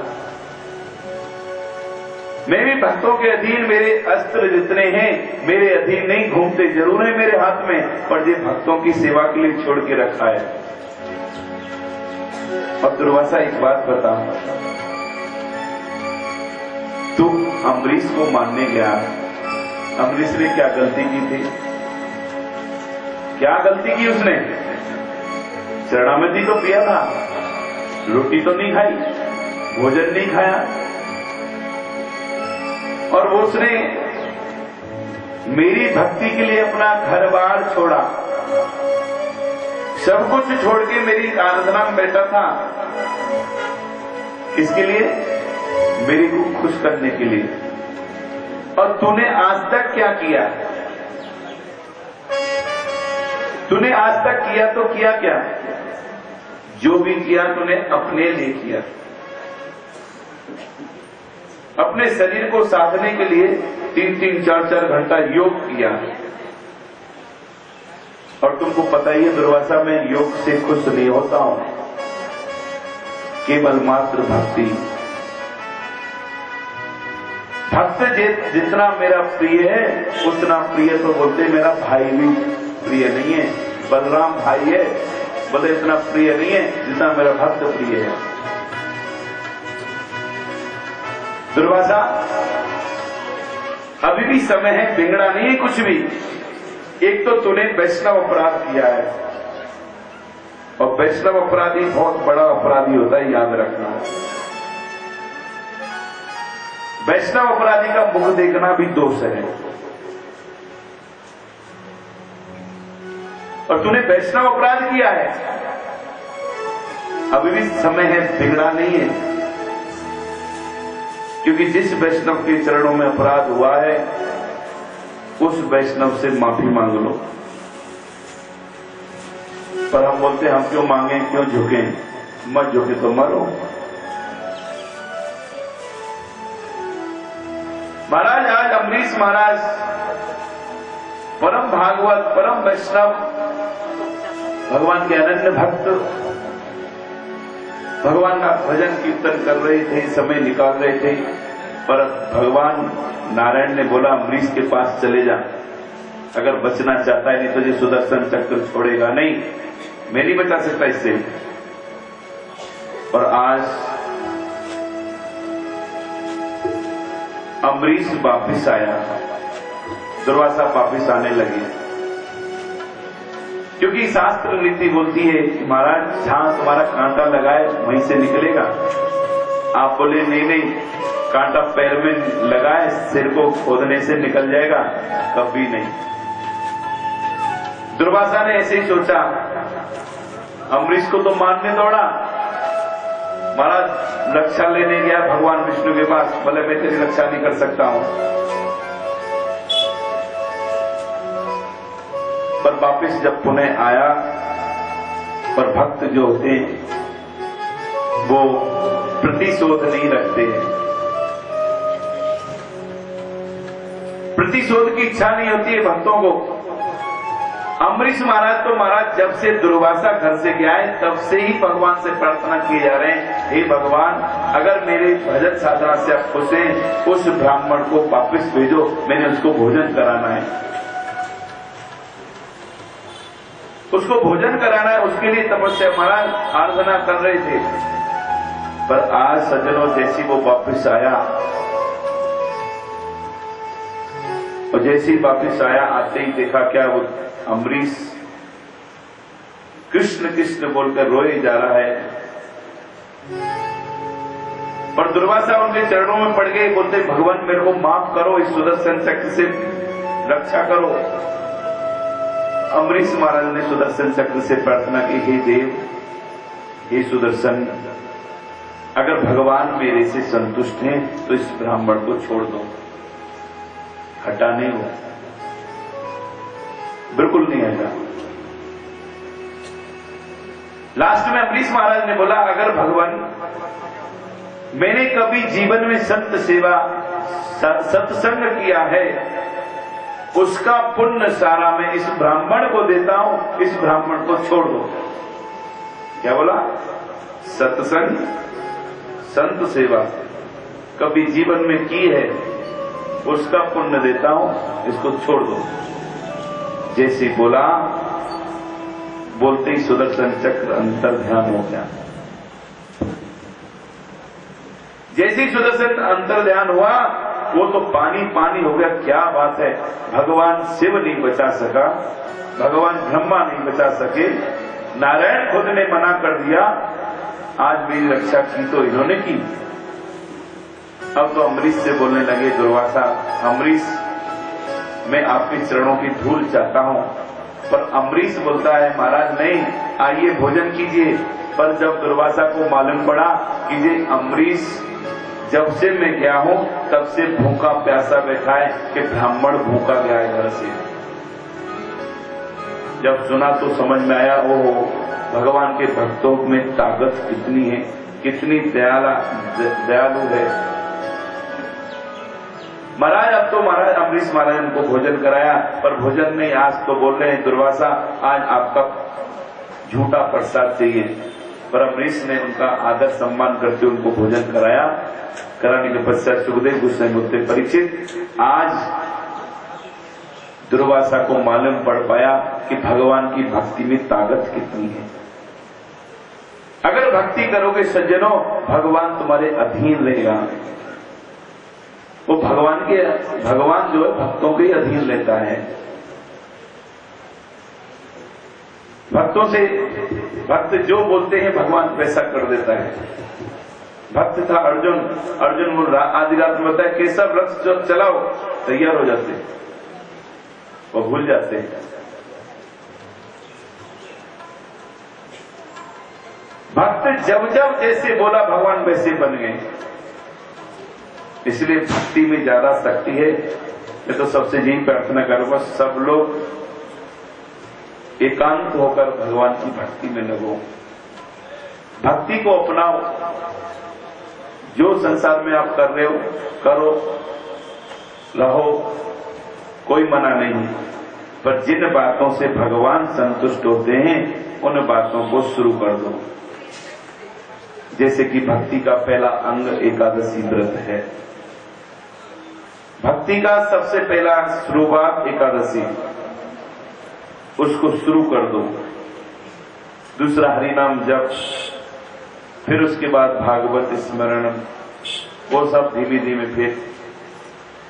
मैं भी भक्तों के अधीन। मेरे अस्त्र जितने हैं मेरे अधीन नहीं घूमते, जरूर है मेरे हाथ में, पर ये भक्तों की सेवा के लिए छोड़ के रखा है। और दुर्वासा एक बात बता, तू अम्बरीश को मानने गया, अम्बरीश ने क्या गलती की थी? क्या गलती की उसने? चरणामृति तो पिया था, रोटी तो नहीं खाई, भोजन नहीं खाया, और वो उसने मेरी भक्ति के लिए अपना घर बार छोड़ा, सब कुछ छोड़ के मेरी आराधना में बैठा था। किसके लिए? मेरी को खुश करने के लिए। और तूने आज तक क्या किया? तूने आज तक किया तो किया क्या? जो भी किया तूने अपने लिए किया, अपने शरीर को साधने के लिए 3-3, 4-4 घंटा योग किया। और तुमको पता ही है दुर्वासा, मैं योग से खुश नहीं होता हूं, केवल मात्र भक्ति। भक्त जितना मेरा प्रिय है उतना प्रिय तो बोलते मेरा भाई भी प्रिय नहीं है। बलराम भाई है, बोले इतना प्रिय नहीं है जितना मेरा भक्त प्रिय है। दुर्वासा, अभी भी समय है, बिगड़ा नहीं है कुछ भी। एक तो तूने वैष्णव अपराध किया है, और वैष्णव अपराधी बहुत बड़ा अपराधी होता है, याद रखना। वैष्णव अपराधी का मुख देखना भी दोष है, और तूने वैष्णव अपराध किया है। अभी भी समय है, बिगड़ा नहीं है, क्योंकि जिस वैष्णव के चरणों में अपराध हुआ है उस वैष्णव से माफी मांग लो। पर हम बोलते हैं हम क्यों मांगे, क्यों झुके? मत झुके तो मरो। महाराज, आज अम्बरीश महाराज परम भागवत, परम वैष्णव, भगवान के अनन्य भक्त, भगवान का भजन कीर्तन कर रहे थे, समय निकाल रहे थे। पर भगवान नारायण ने बोला अम्बरीश के पास चले जा, अगर बचना चाहता है, नहीं तो ये सुदर्शन चक्र छोड़ेगा नहीं, मैं नहीं बचा सकता इससे। और आज अम्बरीश वापिस आया, दुर्वासा वापिस आने लगे, क्योंकि शास्त्र नीति बोलती है कि महाराज जहां तुम्हारा कांटा लगाए वहीं से निकलेगा। आप बोले नहीं नहीं, कांटा पैर में लगाए सिर को खोदने से निकल जाएगा, कभी नहीं। दुर्वासा ने ऐसे ही सोचा, अम्बरीश को तो मारने दौड़ा, महाराज रक्षा लेने गया भगवान विष्णु के पास, बोले मैं तेरी रक्षा नहीं कर सकता हूं। पर वापिस जब पुनः आया, पर भक्त जो होते हैं वो प्रतिशोध नहीं रखते हैं, प्रतिशोध की इच्छा नहीं होती है भक्तों को। अम्बरीश महाराज तो महाराज जब से दुर्वासा घर से गया है तब से ही भगवान से प्रार्थना किए जा रहे हैं, हे भगवान अगर मेरे भजन साधना से आप खुश हैं, उस ब्राह्मण को वापस भेजो, मैंने उसको भोजन कराना है, उसको भोजन कराना है, उसके लिए तपस्या महाराज आराधना कर रहे थे। पर आज सज्जनों जैसी वो वापस आया, और जैसे ही वापस आया आते ही देखा क्या, वो अम्बरीश कृष्ण कृष्ण बोलकर रोए जा रहा है। पर दुर्वासा उनके चरणों में पड़ गए, बोलते भगवान मेरे को माफ करो, इस सुदर्शन चक्र से रक्षा करो। अम्बरीश महाराज ने सुदर्शन चक्र से प्रार्थना की, हे देव, हे सुदर्शन, अगर भगवान मेरे से संतुष्ट हैं तो इस ब्राह्मण को छोड़ दो, हटा नहीं हो, बिल्कुल नहीं हटा। लास्ट में अम्बरीश महाराज ने बोला, अगर भगवान मैंने कभी जीवन में संत सेवा सत्संग किया है, उसका पुण्य सारा मैं इस ब्राह्मण को देता हूं, इस ब्राह्मण को छोड़ दो। क्या बोला? सत्संग संत सेवा कभी जीवन में की है, उसका पुण्य देता हूं, इसको छोड़ दो। जैसे बोला, बोलते ही सुदर्शन चक्र अंतर ध्यान हो गया। जैसे ही सुदर्शन अंतर ध्यान हुआ, वो तो पानी पानी हो गया। क्या बात है, भगवान शिव नहीं बचा सका, भगवान ब्रह्मा नहीं बचा सके, नारायण खुद ने मना कर दिया, आज मेरी रक्षा की तो इन्होंने की। अब तो अम्बरीश से बोलने लगे दुर्वासा, अम्बरीश मैं आपके चरणों की धूल चाहता हूं। पर अम्बरीश बोलता है, महाराज नहीं, आइए भोजन कीजिए। पर जब दुर्वासा को मालूम पड़ा कि ये अम्बरीश जब से मैं गया हूं तब से भूखा प्यासा बैठा है, कि ब्राह्मण भूखा गया है घर से, जब सुना तो समझ में आया, ओहो भगवान के भक्तों में ताकत कितनी है, कितनी दयालु है। महाराज अब तो महाराज अम्बरीश महाराज ने उनको भोजन कराया, पर भोजन नहीं, आज तो बोल रहे हैं दुर्वासा आज आपका झूठा प्रसाद चाहिए। पर अम्बरीश ने उनका आदर सम्मान करते उनको भोजन कराया। कराने के पश्चात सुखदेव गोस्वामी बोलते, परीक्षित आज दुर्वासा को मालूम पड़ पाया कि भगवान की भक्ति में ताकत कितनी है। अगर भक्ति करोगे सज्जनों, भगवान तुम्हारे अधीन रहेगा। वो भगवान जो है भक्तों के ही अधीन रहता है। भक्तों से भक्त जो बोलते हैं भगवान वैसा कर देता है। भक्त था अर्जुन बोल रहा, आधी रात में बताया केसर वृक्ष जो चलाओ, तैयार हो जाते, वो भूल जाते हैं। भक्त जब जब जैसे बोला भगवान वैसे बन गए। इसलिए भक्ति में ज्यादा शक्ति है। मैं तो सबसे यही प्रार्थना करूंगा, सब लोग एकांत होकर भगवान की भक्ति में लगो, भक्ति को अपनाओ। जो संसार में आप कर रहे हो करो, रहो, कोई मना नहीं। पर जिन बातों से भगवान संतुष्ट होते हैं उन बातों को शुरू कर दो। जैसे कि भक्ति का पहला अंग एकादशी व्रत है। भक्ति का सबसे पहला शुरुआत एकादशी, उसको शुरू कर दो। दूसरा हरिनाम जप, फिर उसके बाद भागवत स्मरण, वो सब धीमे धीमे, फिर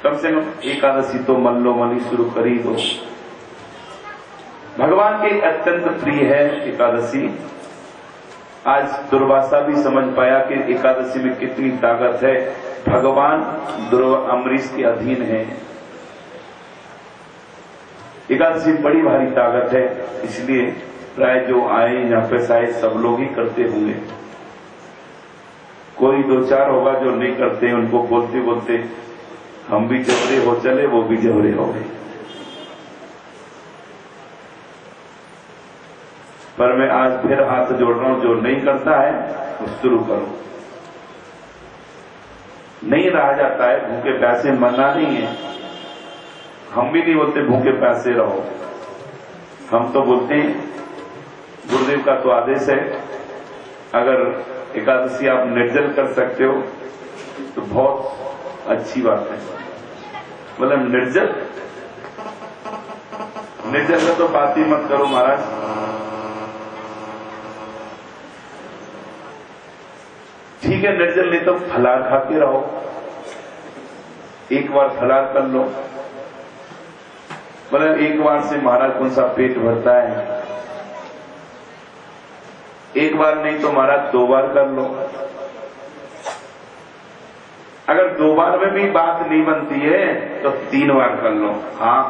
कम से कम एकादशी तो मल्लो मली शुरू कर ही दो। भगवान के अत्यंत प्रिय है एकादशी। आज दुर्वासा भी समझ पाया कि एकादशी में कितनी ताकत है। भगवान अम्बरीश के अधीन है। एकादशी बड़ी भारी ताकत है, इसलिए प्राय जो आए यहाँ पे शायद सब लोग ही करते होंगे। कोई दो चार होगा जो नहीं करते, उनको बोलते बोलते हम भी जबरे हो चले, वो भी जबरे हो गए। पर मैं आज फिर हाथ जोड़ रहा हूं, जो नहीं करता है वो शुरू करो। नहीं रहा जाता है, भूखे प्यासे मरना नहीं है। हम भी नहीं बोलते भूखे प्यासे रहो, हम तो बोलते हैं गुरुदेव का तो आदेश है, अगर एकादशी आप निर्जल कर सकते हो तो बहुत अच्छी बात है। मतलब निर्जल का तो बात ही मत करो महाराज। ठीक है, निर्जल नहीं तो फलाहार खाते रहो, एक बार फलाहार कर लो। मतलब एक बार से महाराज कौन सा पेट भरता है? एक बार नहीं तो महाराज 2 बार कर लो। अगर 2 बार में भी बात नहीं बनती है तो 3 बार कर लो। हाँ,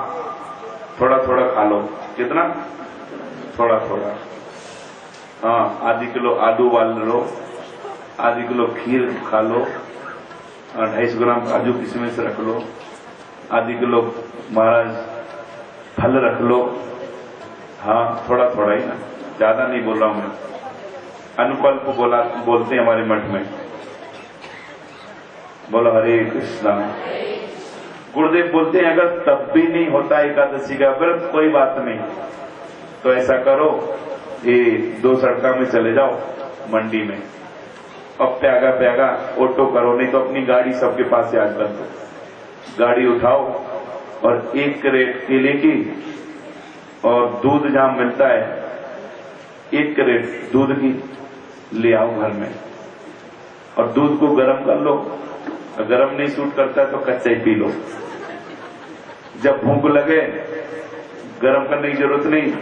थोड़ा थोड़ा खा लो। कितना? थोड़ा थोड़ा। हाँ, आधी किलो आलू उबाल लो, आधी किलो खीर खा लो, 250 ग्राम काजू किशमिश रख लो, आधी किलो महाराज फल रख लो। हाँ, थोड़ा थोड़ा ही ना, ज्यादा नहीं बोल रहा हूं मैं। अनुकल्प बोलते हैं हमारे मठ में। बोलो हरे कृष्णा। गुरुदेव बोलते हैं अगर तब भी नहीं होता एकादशी का व्रत, कोई बात नहीं, तो ऐसा करो, ये 2 सड़का में चले जाओ मंडी में, अब प्यागा ऑटो करो, नहीं तो अपनी गाड़ी सबके पास से आज कर दो। गाड़ी उठाओ और 1 क्रेट केले की और दूध जहां मिलता है 1 क्रेट दूध की ले आओ घर में, और दूध को गर्म कर लो। गर्म नहीं सूट करता है तो कच्चा ही पी लो। जब भूख लगे, गर्म करने की जरूरत नहीं,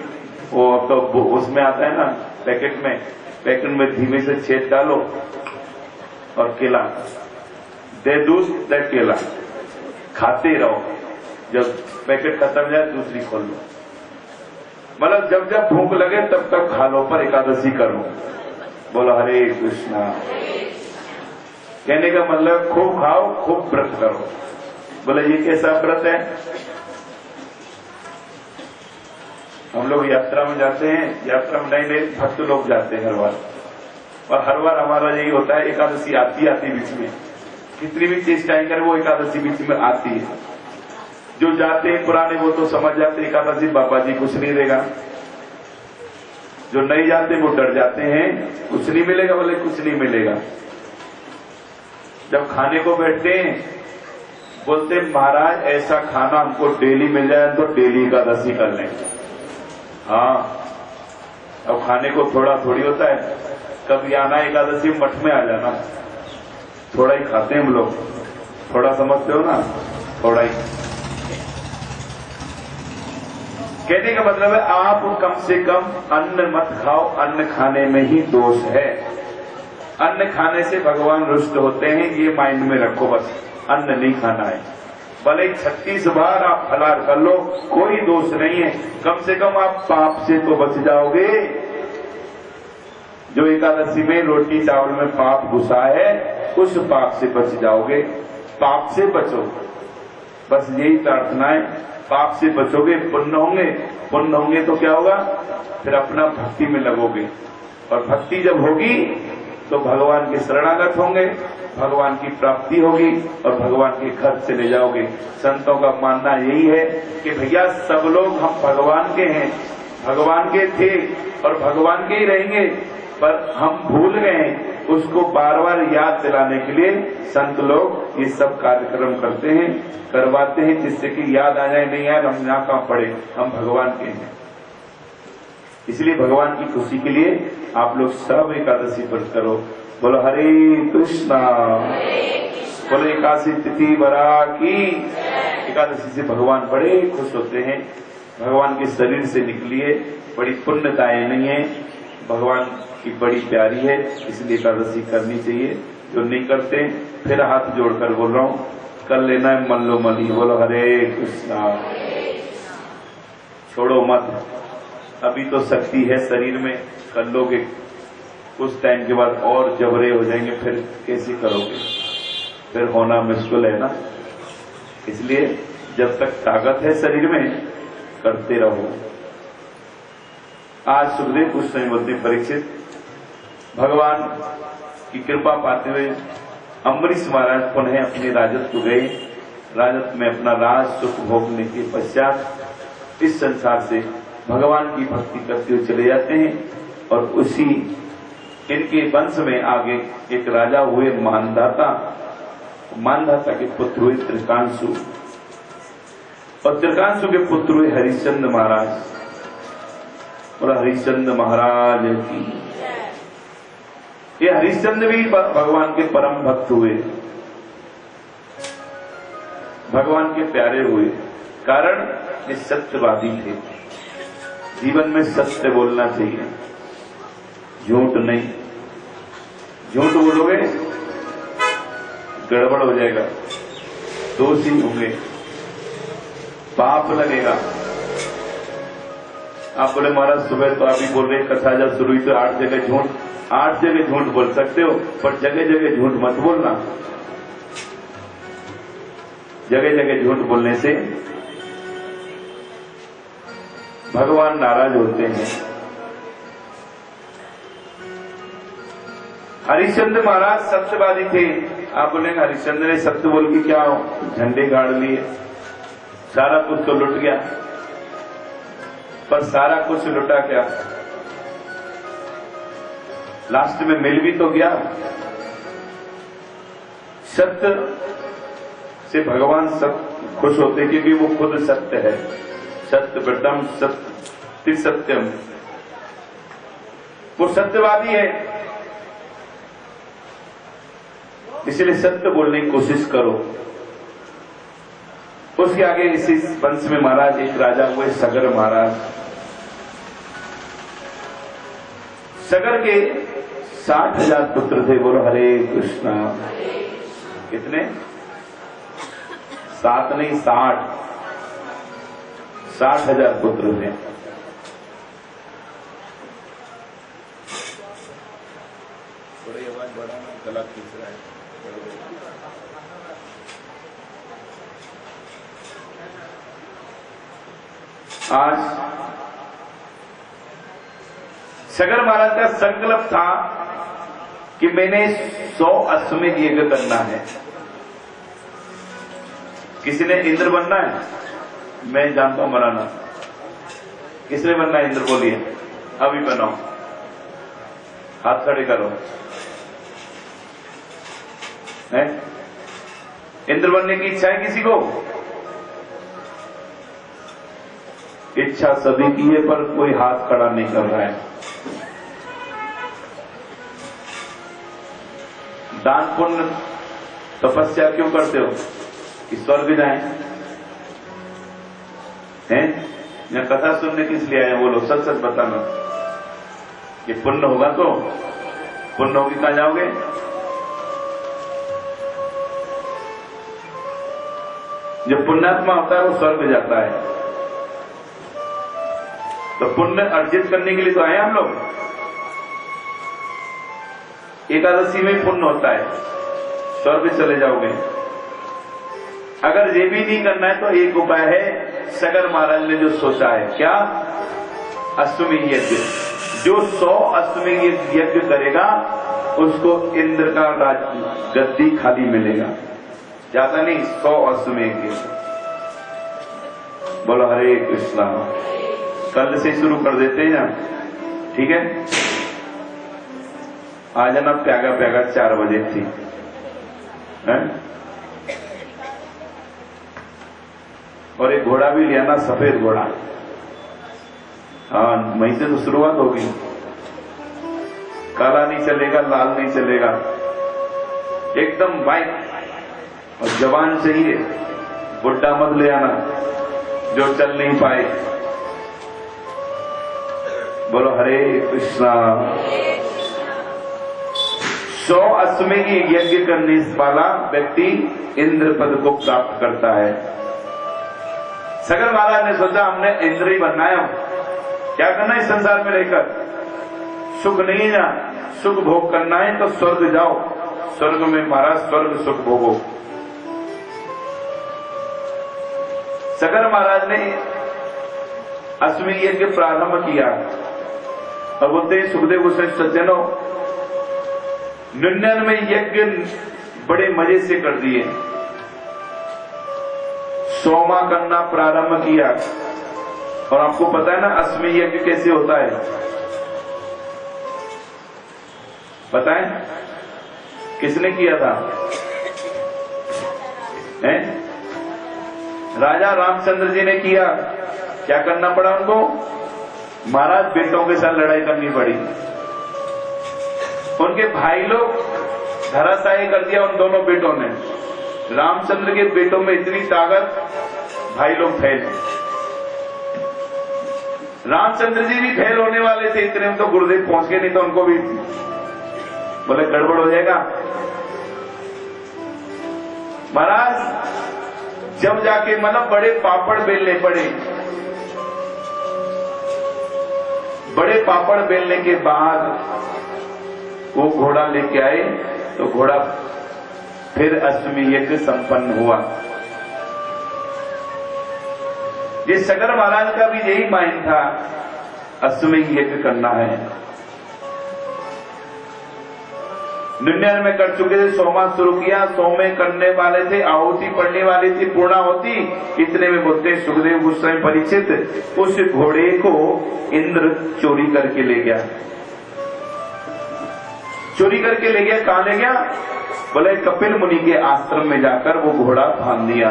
वो अब तो उसमें आता है ना पैकेट में धीमे से छेद डालो और केला दे, दूध दे केला, खाते रहो। जब पैकेट खत्म जाए दूसरी खोल लो। मतलब जब जब भूख लगे तब तक खा लो, पर एकादशी करो। बोलो हरे कृष्णा। कहने का मतलब खूब खाओ, खूब व्रत करो। बोले ये कैसा व्रत है? हम लोग यात्रा में जाते हैं, यात्रा में नए नए भक्त लोग जाते हैं हर बार, और हर बार हमारा यही होता है, एकादशी आती बीच में, कितनी भी चेष्टाएं करें वो एकादशी बीच में आती है। जो जाते हैं पुराने वो तो समझ जाते हैं एकादशी बाबा जी कुछ नहीं देगा। जो नहीं जाते वो डर जाते हैं, कुछ नहीं मिलेगा, बोले कुछ नहीं मिलेगा। जब खाने को बैठते हैं बोलते महाराज ऐसा खाना हमको डेली मिल जाए तो डेली एकादशी कर लेंगे। हाँ, अब खाने को थोड़ा थोड़ी होता है, कभी आना एकादशी मठ में आ जाना, थोड़ा ही खाते हैं हम लोग, थोड़ा समझते हो ना, थोड़ा ही। कहने का मतलब है आप कम से कम अन्न मत खाओ, अन्न खाने में ही दोष है। अन्न खाने से भगवान रुष्ट होते हैं, ये माइंड में रखो बस। अन्न नहीं खाना है, भले 36 बार आप फलाहार कर लो, कोई दोष नहीं है। कम से कम आप पाप से तो बच जाओगे। जो एकादशी में रोटी चावल में पाप घुसा है, उस पाप से बच जाओगे। पाप से बचो, बस यही प्रार्थना है। पाप से बचोगे, पुण्य होंगे, पुण्य होंगे तो क्या होगा? फिर अपना भक्ति में लगोगे, और भक्ति जब होगी तो भगवान के शरणागत होंगे, भगवान की प्राप्ति होगी और भगवान के घर चले जाओगे। संतों का मानना यही है कि भैया सब लोग हम भगवान के हैं, भगवान के थे और भगवान के ही रहेंगे, पर हम भूल गए। उसको बार बार याद दिलाने के लिए संत लोग ये सब कार्यक्रम करते हैं, करवाते हैं, जिससे कि याद आ जाए, नहीं यार हम यहाँ कहाँ पड़े, हम भगवान के हैं। इसलिए भगवान की खुशी के लिए आप लोग सब एकादशी व्रत करो। बोलो हरे कृष्णा। बोलो एकादशी तिथि बरा की। एकादशी से भगवान बड़े खुश होते हैं। भगवान के शरीर से निकलिए, बड़ी पुण्यताएं नहीं है। भगवान की बड़ी प्यारी है, इसलिए एकादशी करनी चाहिए। जो नहीं करते फिर हाथ जोड़कर बोल रहा हूं, कर लेना है मन लो मन ही। बोलो हरे कृष्णा। छोड़ो मत, अभी तो शक्ति है शरीर में, कर लोगे। कुछ टाइम के बाद और जबरे हो जाएंगे, फिर कैसे करोगे, फिर होना मुश्किल है ना। इसलिए जब तक ताकत है शरीर में करते रहो। आज सुखदेव कुछ नहीं बोलते, परीक्षित भगवान की कृपा पाते हुए अम्बरीश महाराज पुनः अपने राजत्व गए। राजत्व में अपना राज सुख भोगने के पश्चात इस संसार से भगवान की भक्ति करते हुए चले जाते हैं। और उसी इनके वंश में आगे एक राजा हुए मानधाता। मानधाता के पुत्र हुए त्रिकांशु, और त्रिकांशु के पुत्र हुए हरिश्चंद्र महाराज। और हरिश्चंद्र महाराज की, ये हरिश्चंद्र भी भगवान के परम भक्त हुए, भगवान के प्यारे हुए। कारण ये सत्यवादी थे। जीवन में सत्य बोलना चाहिए, झूठ नहीं। झूठ बोलोगे गड़बड़ हो जाएगा, दोषी होंगे, पाप लगेगा। आप बोले महाराज सुबह तो आप ही बोल रहे, कथा जब शुरू हुई तो 8 जगह झूठ, 8 जगह झूठ बोल सकते हो, पर जगह जगह झूठ मत बोलना। जगह जगह झूठ बोलने से भगवान नाराज होते हैं। हरिश्चंद्र महाराज सत्यवादी थे। आप बोलेंगे हरिश्चंद्र ने सत्य बोल के क्या झंडे गाड़ लिए, सारा कुछ तो लुट गया। पर सारा कुछ लुटा क्या, लास्ट में मिल भी तो गया। सत्य से भगवान सब खुश होते क्योंकि वो खुद सत्य है। सत्य व्रतम सत्य सत्यम, वो सत्यवादी है। इसलिए सत्य बोलने की कोशिश करो। उसके आगे इसी वंश में महाराज एक राजा हुए सगर महाराज। सगर के 60,000 पुत्र थे। बोलो हरे कृष्णा। कितने? 7 नहीं 60, 60,000 पुत्र थे। थोड़ी आवाज बढ़ाना, गला खींच रहा है। आज सगर महाराज का संकल्प था कि मैंने 100 अश्वमेध यज्ञ करना है। किसी ने इंद्र बनना है? मैं जानता हूं बनाना। किसने बनना है इंद्र? बोलिए, अभी बनाओ, हाथ खड़े करो। है इंद्र बनने की इच्छा है किसी को? इच्छा सभी की है, पर कोई हाथ खड़ा नहीं कर रहा है। दान पुण्य तपस्या क्यों करते हो? कि स्वर्ग जाएं? हैं? या कथा सुनने किस लिए आए? बोलो, सच सच बताना। ये पुण्य होगा तो पुण्य होगी, कहां जाओगे? जो पुण्यात्मा होता है वो स्वर्ग जाता है। तो पुण्य अर्जित करने के लिए तो आए हम लोग। एकादशी में पुण्य होता है, स्वर्ग चले जाओगे। अगर ये भी नहीं करना है तो एक उपाय है, सगर महाराज ने जो सोचा है। क्या? अश्वमेध यज्ञ। जो 100 अश्वमेध यज्ञ करेगा उसको इंद्र का गद्दी खाली मिलेगा। ज्यादा नहीं, 100 अश्वमेध यज्ञ। बोलो हरे कृष्णा। कल से शुरू कर देते हैं ना, ठीक है? आ जाना प्यागा प्यागा 4 बजे थी। है? और एक घोड़ा भी लिया ना, सफेद घोड़ा। हाँ, वहीं से तो शुरुआत होगी। काला नहीं चलेगा, लाल नहीं चलेगा, एकदम वाइट। और जवान चाहिए, बुढ़ा मत ले आना जो चल नहीं पाए। बोलो हरे कृष्णा। 100 अश्वमेध यज्ञ करने वाला व्यक्ति इंद्र पद को प्राप्त करता है। सगर महाराज ने सोचा हमने इंद्र ही बनना है, क्या करना है इस संसार में रहकर, सुख नहीं है, सुख भोग करना है तो स्वर्ग जाओ, स्वर्ग में महाराज स्वर्ग सुख भोगो। सगर महाराज ने अश्वमेध यज्ञ प्रारंभ किया और बोलते हैं सुखदेव गोस्वामी सज्जनों 99 यज्ञ बड़े मजे से कर दिए, 100वां करना प्रारंभ किया। और आपको पता है ना अश्वमेध यज्ञ कैसे होता है, पता है किसने किया था? राजा रामचंद्र जी ने किया। क्या करना पड़ा उनको? महाराज बेटों के साथ लड़ाई करनी पड़ी। उनके भाई लोग धराशायी कर दिया उन दोनों बेटों ने। रामचंद्र के बेटों में इतनी ताकत, भाई लोग फैल। रामचंद्र जी भी फेल होने वाले थे, इतने में तो गुरुदेव पहुंच गए, नहीं तो उनको भी बोले गड़बड़ हो जाएगा। महाराज जब जाके मतलब बड़े पापड़ बेलने पड़े, बड़े पापड़ बेलने के बाद वो घोड़ा लेके आए तो घोड़ा फिर अश्वमेध यज्ञ संपन्न हुआ। ये सगर महाराज का भी यही माइंड था, अश्वमेध यज्ञ करना है। 99 कर चुके थे, 100वां शुरू किया, 100 में करने वाले थे, आहुति पड़ने वाली थी, पूर्णाहुति। इतने में बोलते सुखदेव गोस्वामी परीक्षित, उस घोड़े को इंद्र चोरी करके ले गया। चोरी करके ले गया, कहां ले गया? बोले कपिल मुनि के आश्रम में जाकर वो घोड़ा बांध दिया।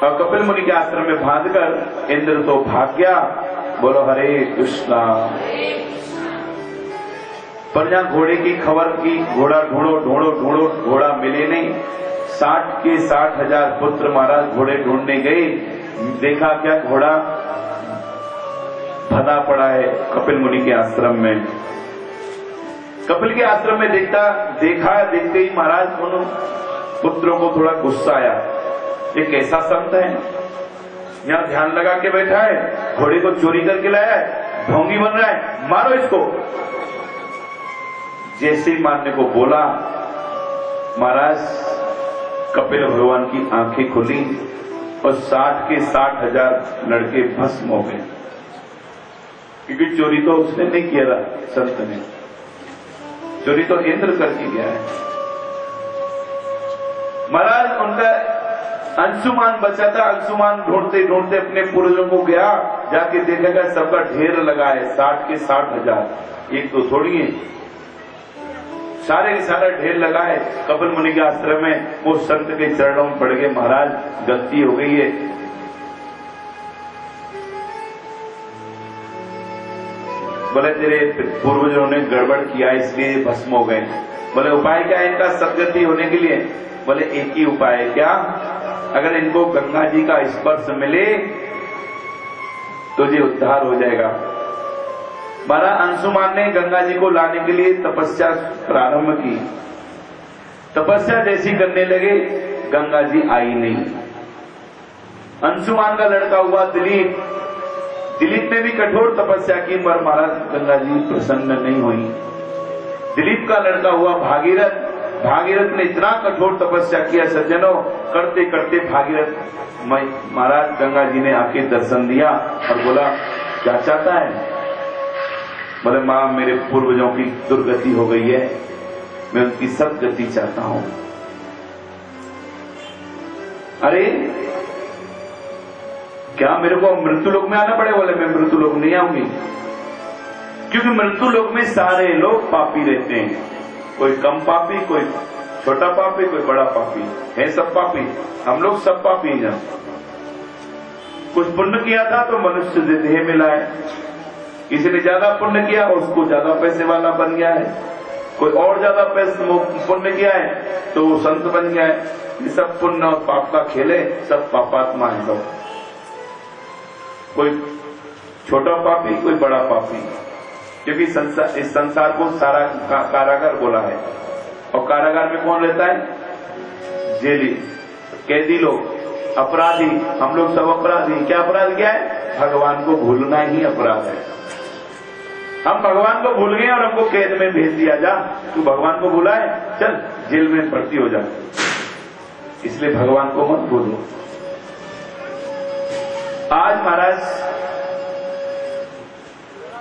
और कपिल मुनि के आश्रम में बांधकर इंद्र तो भाग गया। बोलो हरे कृष्णा। पर जहां घोड़े की खबर की, घोड़ा ढूंढो ढूंढो ढूंढो, घोड़ा मिले नहीं। 60 के 60,000 पुत्र महाराज घोड़े ढूंढने गए, देखा क्या घोड़ा भदा पड़ा है कपिल मुनि के आश्रम में। कपिल के आश्रम में देखते ही महाराज उन पुत्रों को थोड़ा गुस्सा आया, ये कैसा संत है, यहां ध्यान लगा के बैठा है, घोड़े को चोरी करके लाया है, ढोंगी बन रहा है, मारो इसको। जैसे ही मारने को बोला, महाराज कपिल भगवान की आंखें खुली और 60 के 60,000 लड़के भस्म हो गए, क्योंकि चोरी तो उसने नहीं किया था, संत ने, चोरी तो इंद्र करके गया है। महाराज उनका अंशुमान बचा था, अंशुमान ढूंढते ढूंढते अपने पूर्वजों को गया, जाके देखेगा सबका ढेर लगा है, 60 के 60,000, एक तो थोड़ी है, सारे के सारा ढेर लगा है कपिल मुनि के आश्रम में। वो संत के चरणों में पड़ गए, महाराज गलती हो गई है। बोले तेरे पूर्वजों ने गड़बड़ किया इसलिए भस्म हो गए। बोले उपाय क्या है इनका सदगति होने के लिए? बोले एक ही उपाय है, क्या? अगर इनको गंगा जी का स्पर्श मिले तो ये उद्धार हो जाएगा। महाराज अंशुमान ने गंगा जी को लाने के लिए तपस्या प्रारंभ की। तपस्या जैसी करने लगे, गंगा जी आई नहीं। अंशुमान का लड़का हुआ दिलीप, दिलीप ने भी कठोर तपस्या की, पर महाराज गंगा जी प्रसन्न नहीं हुई। दिलीप का लड़का हुआ भागीरथ, भागीरथ ने इतना कठोर तपस्या किया सज्जनों, करते करते भागीरथ महाराज गंगा जी ने आके दर्शन दिया और बोला क्या चाहता है? बोले मां मेरे पूर्वजों की दुर्गति हो गई है, मैं उनकी सदगति चाहता हूं। अरे क्या मेरे को मृत्यु लोक में आना पड़े? बोले मैं मृत्यु लोक नहीं आऊंगी, क्योंकि मृत्यु लोक में सारे लोग पापी रहते हैं, कोई कम पापी, कोई छोटा पापी, कोई बड़ा पापी है, सब पापी, हम लोग सब पापी हैं। कुछ पुण्य किया था तो मनुष्य देह मिला है, किसी ने ज्यादा पुण्य किया उसको ज्यादा पैसे वाला बन गया है, कोई और ज्यादा पुण्य किया है तो वो संत बन गया है। ये सब पुण्य और पाप का खेल है, सब पापात्मा है लोग। कोई छोटा पापी कोई बड़ा पापी, क्योंकि इस संसार को सारा कारागार बोला है। और कारागार में कौन रहता है? जेली, कैदी लोग, अपराधी। हम लोग सब अपराधी। क्या अपराध क्या है? भगवान को भूलना ही अपराध है। हम भगवान को भूल गए और हमको कैद में भेज दिया, जा तू भगवान को भूला है, चल जेल में भर्ती हो जा। इसलिए भगवान को मत भूलो। आज महाराज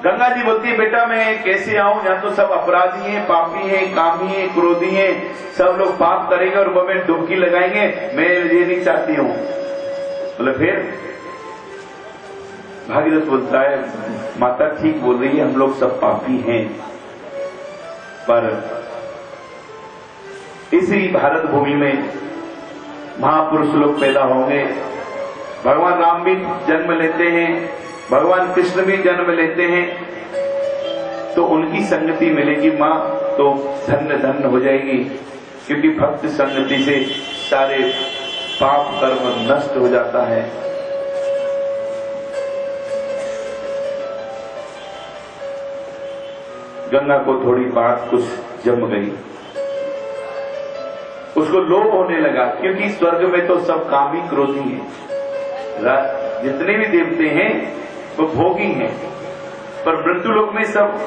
गंगा जी बोलती है, बेटा मैं कैसे आऊं? यहाँ तो सब अपराधी हैं, पापी हैं, कामी हैं, क्रोधी हैं, सब लोग पाप करेंगे और वो में डुबकी लगाएंगे, मैं ये नहीं चाहती हूं। बोले फिर? भागीरथ बोलता है, माता ठीक बोल रही है, हम लोग सब पापी हैं, पर इसी भारत भूमि में महापुरुष लोग पैदा होंगे। भगवान राम भी जन्म लेते हैं, भगवान कृष्ण भी जन्म लेते हैं, तो उनकी संगति मिलेगी मां तो धन्य धन्य हो जाएगी, क्योंकि भक्त संगति से सारे पाप कर्म नष्ट हो जाता है। गंगा को थोड़ी बात कुछ जम गई, उसको लोभ होने लगा, क्योंकि स्वर्ग में तो सब कामी क्रोधी हैं, जितने भी देवते हैं वो भोगी हैं, पर मृत्यु लोक में सब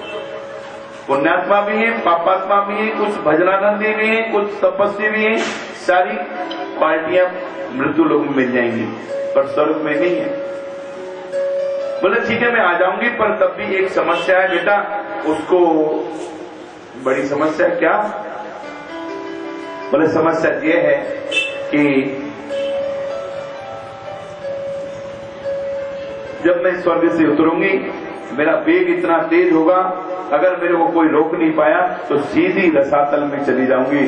पुण्यात्मा भी हैं, पापात्मा भी हैं, कुछ भजनानंदी भी हैं, कुछ तपस्वी भी हैं, सारी पार्टियां मृत्यु लोक में मिल जाएंगी, पर स्वर्ग में नहीं है। बोले ठीक है मैं आ जाऊंगी, पर तब भी एक समस्या है बेटा। उसको बड़ी समस्या क्या? बोले समस्या ये है कि जब मैं स्वर्ग से उतरूंगी मेरा वेग इतना तेज होगा, अगर मेरे को कोई रोक नहीं पाया तो सीधी रसातल में चली जाऊंगी,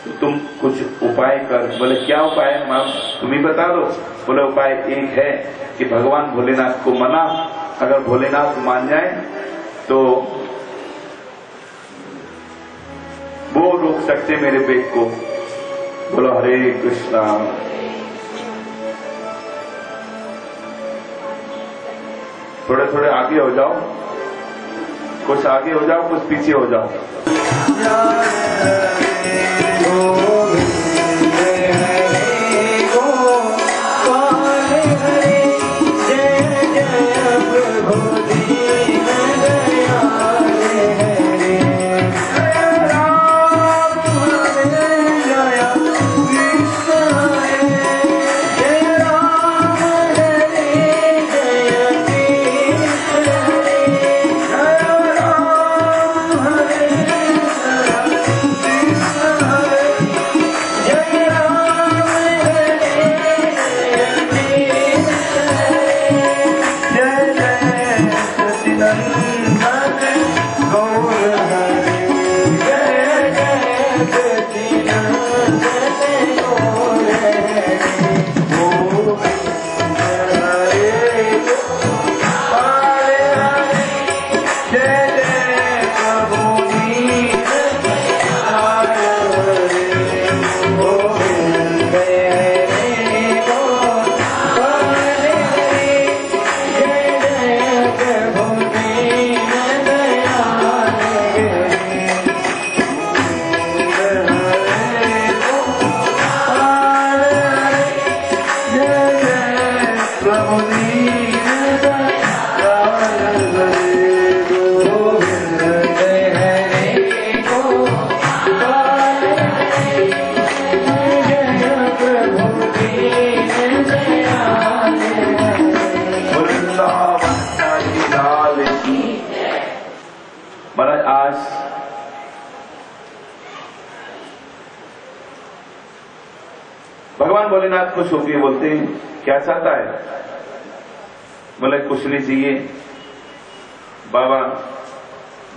तो तुम कुछ उपाय कर। बोले क्या उपाय है मां, तुम ही बता दो। बोले उपाय एक है कि भगवान भोलेनाथ को मना, अगर भोलेनाथ मान जाए तो वो रोक सकते मेरे वेग को। बोलो हरे कृष्णा। थोड़े थोड़े आगे हो जाओ, कुछ आगे हो जाओ, कुछ पीछे हो जाओ। भगवान भोलेनाथ खुश होकर बोलते हैं क्या चाहता है? बोले कुछ नहीं चाहिए बाबा,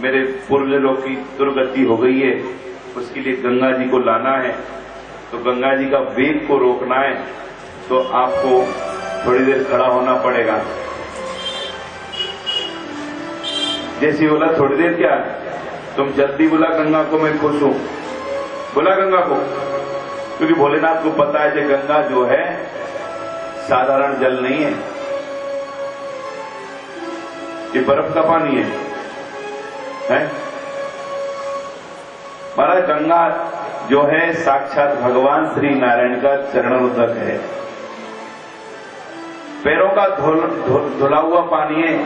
मेरे पूर्वजों की दुर्गति हो गई है, उसके लिए गंगा जी को लाना है, तो गंगा जी का वेग को रोकना है, तो आपको थोड़ी देर खड़ा होना पड़ेगा। जैसे बोला थोड़ी देर क्या, तुम जल्दी बुला गंगा को, मैं खुश हूं। बुला गंगा को, क्योंकि भोलेनाथ को पता है कि गंगा जो है साधारण जल नहीं है, ये बर्फ का पानी है? महाराज गंगा जो है साक्षात भगवान श्री नारायण का चरणोदक है। पैरों का धुला हुआ पानी है।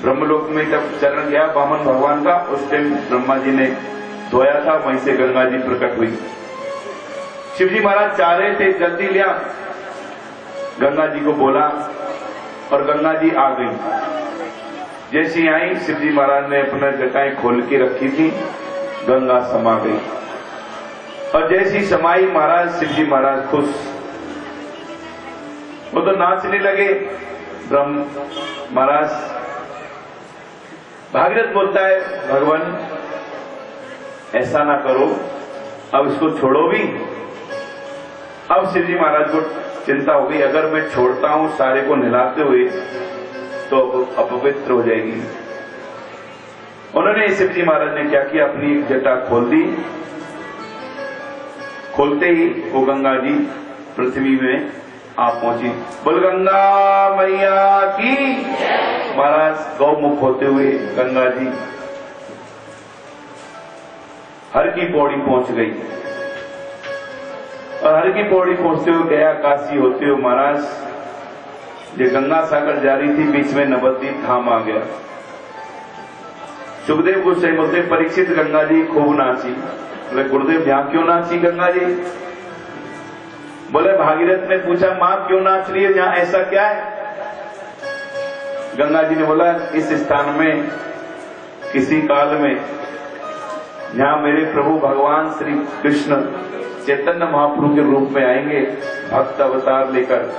ब्रह्मलोक में जब चरण गया वामन भगवान का, उस टाइम ब्रह्मा जी ने धोया था, वहीं से गंगा जी प्रकट हुई। शिव जी महाराज चाह रहे थे जल्दी लिया, गंगा जी को बोला और गंगा जी आ गई। जैसी आई शिव जी महाराज ने अपने जटाएं खोल के रखी थी, गंगा समा गई और जैसी समाई महाराज शिव जी महाराज खुश, वो तो नाचने लगे। ब्रह्म महाराज भागीरथ बोलता है भगवान ऐसा ना करो, अब इसको छोड़ो भी। अब शिव जी महाराज को चिंता हो गई, अगर मैं छोड़ता हूं सारे को नहलाते हुए तो अपवित्र हो जाएगी। उन्होंने शिव जी महाराज ने क्या किया, अपनी एक जटा खोल दी। खोलते ही वो गंगा जी पृथ्वी में आ पहुंची। बोल गंगा मैया की। महाराज गौमुख होते हुए गंगा जी हर की पौड़ी पहुंच गई और हर की पौड़ी पहुंचते हुए गया काशी होते हुए महाराज ये गंगा सागर जा रही थी, बीच में नवद्वीप धाम आ गया। सुखदेव गोस्वामी बोलते परीक्षित गंगा जी खूब नाची। बोले गुरुदेव यहां क्यों नाची गंगा जी? बोले भागीरथ ने पूछा मां क्यों नाच रही है, यहां ऐसा क्या है? गंगा जी ने बोला इस स्थान में किसी काल में जहां मेरे प्रभु भगवान श्री कृष्ण चैतन्य महाप्रभु के रूप में आएंगे भक्त अवतार लेकर,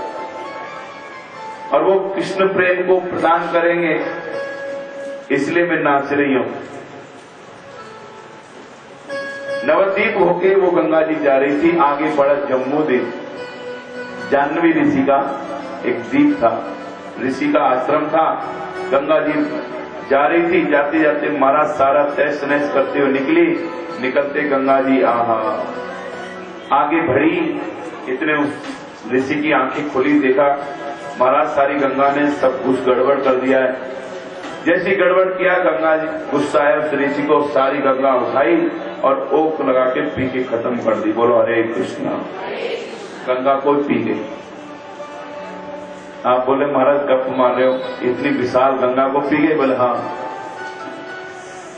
और वो कृष्ण प्रेम को प्रदान करेंगे, इसलिए मैं नाच रही हूं। नवद्वीप होके वो गंगा जी जा रही थी। आगे बढ़ा जम्मू द्वीप, जाह्नवी ऋषि का एक द्वीप था, ऋषि का आश्रम था। गंगा जी जा रही थी, जाते जाते महाराज सारा तहस नहस करते हुए निकली। निकलते गंगा जी आगे बढ़ी, इतने उस ऋषि की आंखें खुली, देखा महाराज सारी गंगा ने सब कुछ गड़बड़ कर दिया है। जैसी गड़बड़ किया गंगा जी गुस्सा आया उस ऋषि को, सारी गंगा उठाई और ओक लगा के पी के खत्म कर दी। बोलो हरे कृष्णा। गंगा को पी गई। आप बोले महाराज गप मार रहे हो, इतनी विशाल गंगा को पी गए? बोले हाँ।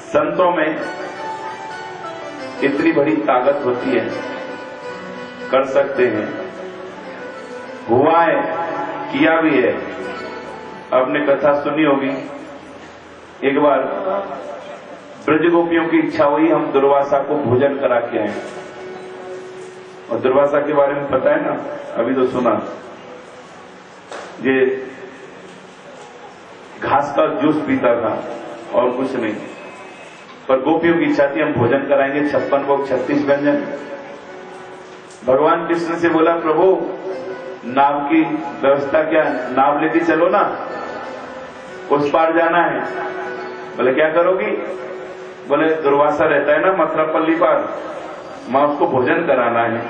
संतों में इतनी बड़ी ताकत होती है, कर सकते हैं, हुआ है, किया भी है। आपने कथा सुनी होगी, एक बार ब्रज गोपियों की इच्छा हुई हम दुर्वासा को भोजन करा के आए। और दुर्वासा के बारे में पता है ना, अभी तो सुना, ये घास का जूस पीता था और कुछ नहीं, पर गोपियों की इच्छा थी हम भोजन कराएंगे 56 भोग 36 व्यंजन। भगवान कृष्ण से बोला प्रभु नाव की व्यवस्था क्या है, नाव लेके चलो ना, उस पार जाना है। बोले क्या करोगी? बोले दुर्वासा रहता है ना मथुरापल्ली पार, मां उसको भोजन कराना है।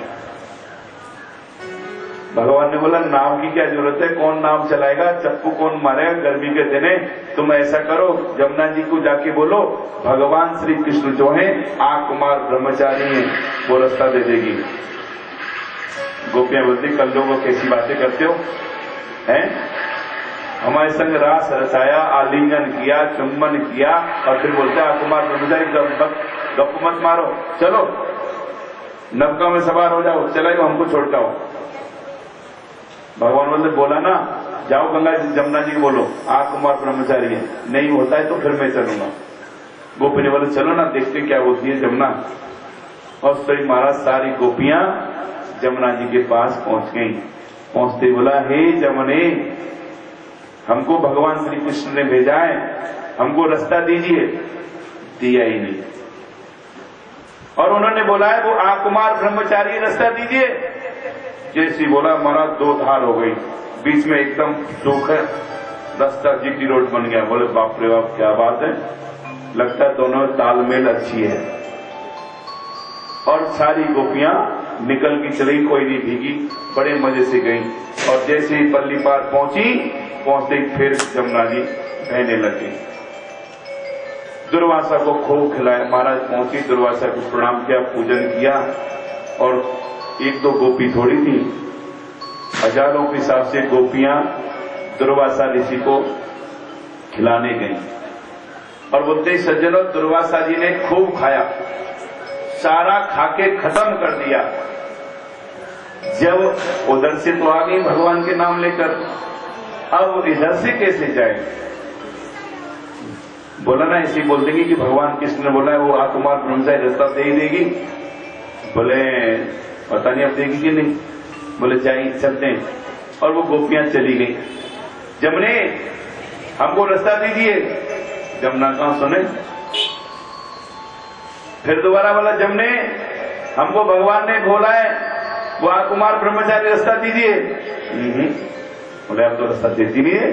भगवान ने बोला नाव की क्या जरूरत है, कौन नाव चलाएगा, चप्पू कौन मारेगा गर्मी के दिन? तुम ऐसा करो जमुना जी को जाके बोलो भगवान श्री कृष्ण जो है आकुमार ब्रह्मचारी है, वो रास्ता दे देगी। गोपियां बोलती कल लोगों कैसी बातें करते हो हैं? हमारे संग रास रचाया, आलिंगन किया, चुम्बन किया और फिर बोलते आकुमार ब्रह्मचारी, गप मत मारो, चलो नौका में सवार हो जाओ, चलाओ हमको छोड़ता हो। भगवान बोलते बोला ना जाओ गंगा जी जमुना जी को बोलो आकुमार ब्रह्मचारी है, नहीं होता है तो फिर मैं चलूंगा। गोपी ने बोले चलो ना देखते क्या बोलती है जमुना। और सही महाराज सारी गोपियां जमुना जी के पास पहुंच गई। पहुंचते बोला हे जमुने, हमको भगवान श्री कृष्ण ने भेजा है, हमको रास्ता दीजिए। दिया ही नहीं। और उन्होंने बोला है वो आकुमार ब्रह्मचारी रास्ता दीजिए। जैसी बोला महाराज दो धार हो गई, बीच में एकदम सूख है, रास्ता जीटी रोड बन गया। बोले बाप रे बाप क्या बात है, लगता है दोनों तालमेल अच्छी है। और सारी गोपियां निकल की चली, कोई नहीं भीगी, बड़े मजे से गई। और जैसे ही पल्ली पार पहुंची पहुंचते ही फिर जमुना जी बहने लगे। दुर्वासा को खूब खिलाया। महाराज पहुंची, दुर्वासा को प्रणाम किया, पूजन किया, और एक दो गोपी थोड़ी थी, हजारों के हिसाब से गोपियां दुर्वासा ऋषि को खिलाने गई। और बोलते ही सज्जनों, दुर्वासा जी ने खूब खाया, सारा खाके खत्म कर दिया। जब उधर से तो आ गई भगवान के नाम लेकर, अब इधर से कैसे जाए? बोला ना, ऐसे बोल देंगे कि भगवान कृष्ण ने बोला है वो आकुमार ब्रह्मचारी रास्ता दे ही देगी। बोले पता नहीं अब देगी कि नहीं। बोले जाइए, चलते हैं। और वो गोपियां चली गई। जमुने हमको रास्ता दीजिए। जमुना कहां सुने। फिर दोबारा बोला, जमुने हमको भगवान ने बोला है वो आकुमार ब्रह्मचारी रास्ता दीजिए। बोले अब तो रास्ता देती नहीं है,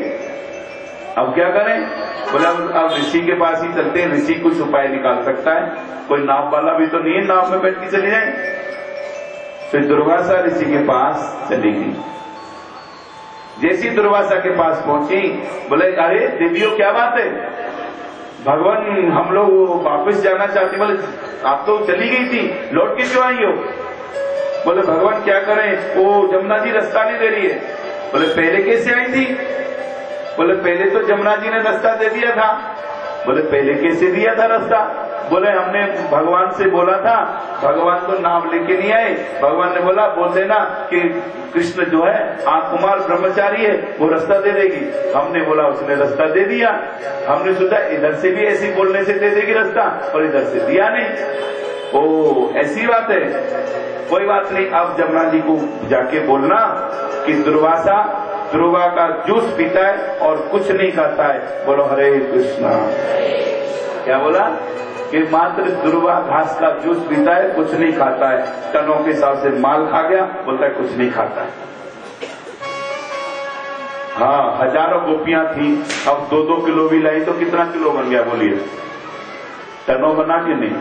अब क्या करें? बोले अब ऋषि के पास ही चलते हैं, ऋषि कुछ उपाय निकाल सकता है। कोई नाव वाला भी तो नहीं है, नाव में बैठ के चले जाए। फिर दुर्वासा ऋषि के पास चली गई। जैसी दुर्वासा के पास पहुंची, बोले अरे देवियों क्या बात है, भगवान हम लोग वापस जाना चाहते। बोले आप तो चली गई थी, लौट के क्यों आई हो? बोले भगवान क्या करें, वो जमुना जी रास्ता नहीं दे रही है। बोले पहले कैसे आई थी? बोले पहले तो जमुना जी ने रास्ता दे दिया था। बोले पहले कैसे दिया था रास्ता? बोले हमने भगवान से बोला था, भगवान तो नाम लेके नहीं आए। भगवान ने बोला बोल देना कि कृष्ण जो है आकुमार ब्रह्मचारी है, वो रास्ता दे देगी। हमने बोला, उसने रास्ता दे दिया। हमने सोचा इधर से भी ऐसी बोलने से दे देगी रास्ता, और इधर से दिया नहीं। ओ ऐसी बात है, कोई बात नहीं। अब जमुना जी को जाके बोलना कि दुर्वासा ध्रुवा का जूस पीता है और कुछ नहीं खाता है। बोलो हरे कृष्णा। क्या बोला कि मात्र ध्रुवा घास का जूस पीता है, कुछ नहीं खाता है। टनों के हिसाब से माल खा गया, बोलता है कुछ नहीं खाता है। हाँ, हजारों गोपियां थी, अब 2-2 किलो भी लाई तो कितना किलो बन गया बोलिए? टनों बना के नहीं।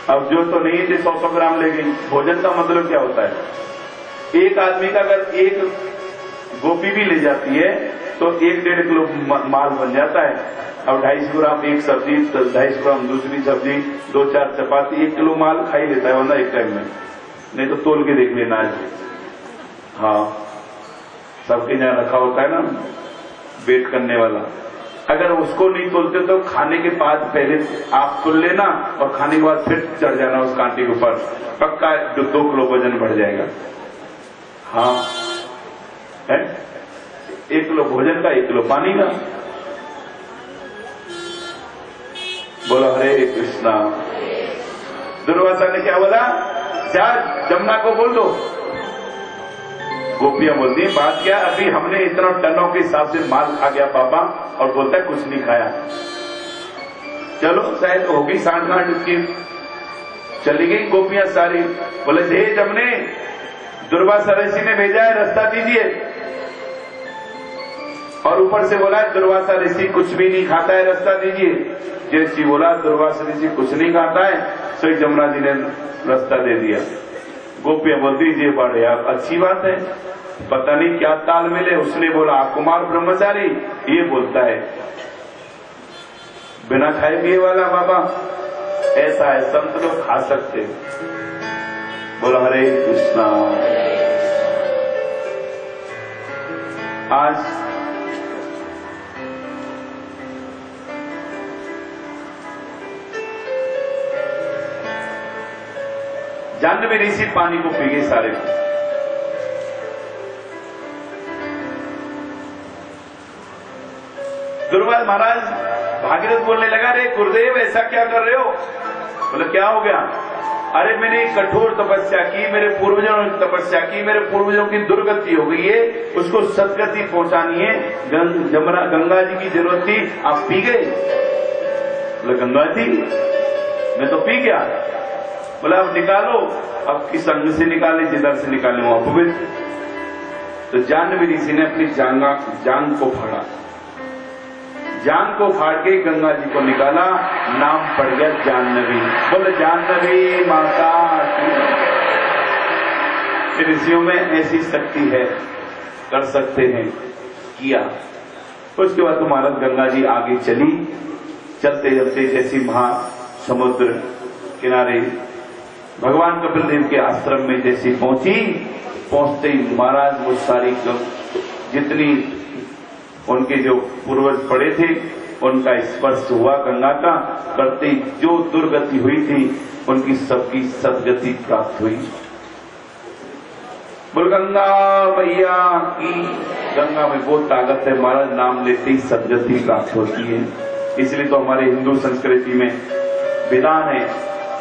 अब जो तो नहीं थे 100-100 ग्राम ले गई। भोजन का मतलब क्या होता है? एक आदमी का अगर एक गोपी भी ले जाती है तो 1-1.5 किलो माल बन जाता है। अब 250 ग्राम एक सब्जी, 250 ग्राम दूसरी सब्जी, 2-4 चपाती, 1 किलो माल खा ही लेता है वरना एक टाइम में। नहीं तो तोल के देख लेना है। हाँ, सबके यहाँ रखा होता है ना वेट करने वाला। अगर उसको नहीं तोलते तो खाने के बाद पहले आप तोल लेना और खाने के बाद फिर चढ़ जाना उस कांटे के ऊपर, पक्का 2 किलो वजन बढ़ जाएगा। हाँ है, 1 किलो भोजन का, 1 किलो पानी का। बोलो हरे कृष्णा। दुर्वासा ने क्या बोला? जा जमुना को बोल दो। गोपियां बोलती बात क्या, अभी हमने इतना टनों के हिसाब से माल खा गया पापा, और बोलता है कुछ नहीं खाया। चलो शायद होगी 60-60 की। चली गई गोपियां सारी। बोले हे जमुने, दुर्वासा ऋषि ने भेजा है, रास्ता दीजिए। और ऊपर से बोला है दुर्वासा ऋषि कुछ भी नहीं खाता है, रास्ता दीजिए। जैसी बोला दुर्वासा ऋषि कुछ नहीं खाता है, तो जमुना जी ने रास्ता दे दिया। गोपियां बोलती ये बड़े आप अच्छी बात है, पता नहीं क्या तालमेल है। उसने बोला कुमार ब्रह्मचारी, ये बोलता है बिना खाए पिए वाला बाबा। ऐसा है, संत लोग खा सकते। बोला हरे कृष्णा। आज जाह्नवी ऋषि पानी को पी गए सारे। दुर्वासा महाराज भागीरथ बोलने लगा, रे गुरुदेव ऐसा क्या कर रहे हो? बोले क्या हो गया? अरे मैंने कठोर तपस्या की, मेरे पूर्वजों ने तपस्या की, मेरे पूर्वजों की दुर्गति हो गई है, उसको सदगति पहुंचानी है। गंगा जी की जरूरत थी, आप पी गए। बोले गंगा जी मैं तो पी गया। बोला अब निकालो, अब किस अंग से निकाले, जिधर से निकाले वो अपवित्र। तो जाह्नवी ऋषि ने अपनी जांग को फाड़ा, जांग को फाड़ के गंगा जी को निकाला, नाम पड़ गया जाह्नवी। बोले जाह्नवी माता की। ऋषियों में ऐसी शक्ति है, कर सकते हैं किया। उसके बाद तो महाराज गंगा जी आगे चली, चलते चलते जैसी महासमुद्र किनारे भगवान कपिल देव के आश्रम में जैसी पहुंची, पहुंचते ही महाराज वो सारी जितनी उनके जो पूर्वज पड़े थे उनका स्पर्श हुआ गंगा का, करते जो दुर्गति हुई थी उनकी सबकी सदगति प्राप्त हुई। बोल गंगा मैया की। गंगा में वो ताकत है, महाराज नाम लेते ही सदगति प्राप्त होती है। इसलिए तो हमारे हिंदू संस्कृति में विधान है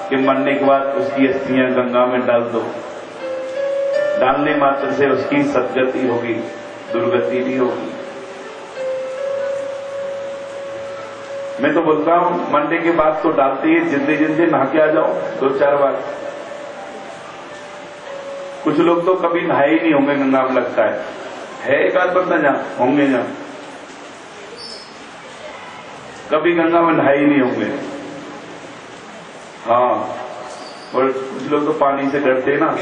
कि मरने के बाद उसकी अस्थियां गंगा में डाल दो, डालने मात्र से उसकी सदगति होगी, दुर्गति भी होगी। मैं तो बोलता हूं मरने के बाद तो डालते ही जिंदे जिंदे नहा के आ जाओ 2-4 बार। कुछ लोग तो कभी नहाए ही नहीं होंगे गंगा में, लगता है एक आध बंदा जहां होंगे, जहां कभी गंगा में नहाए ही नहीं होंगे। हाँ, और कुछ लोग तो पानी से डरते हैं ना,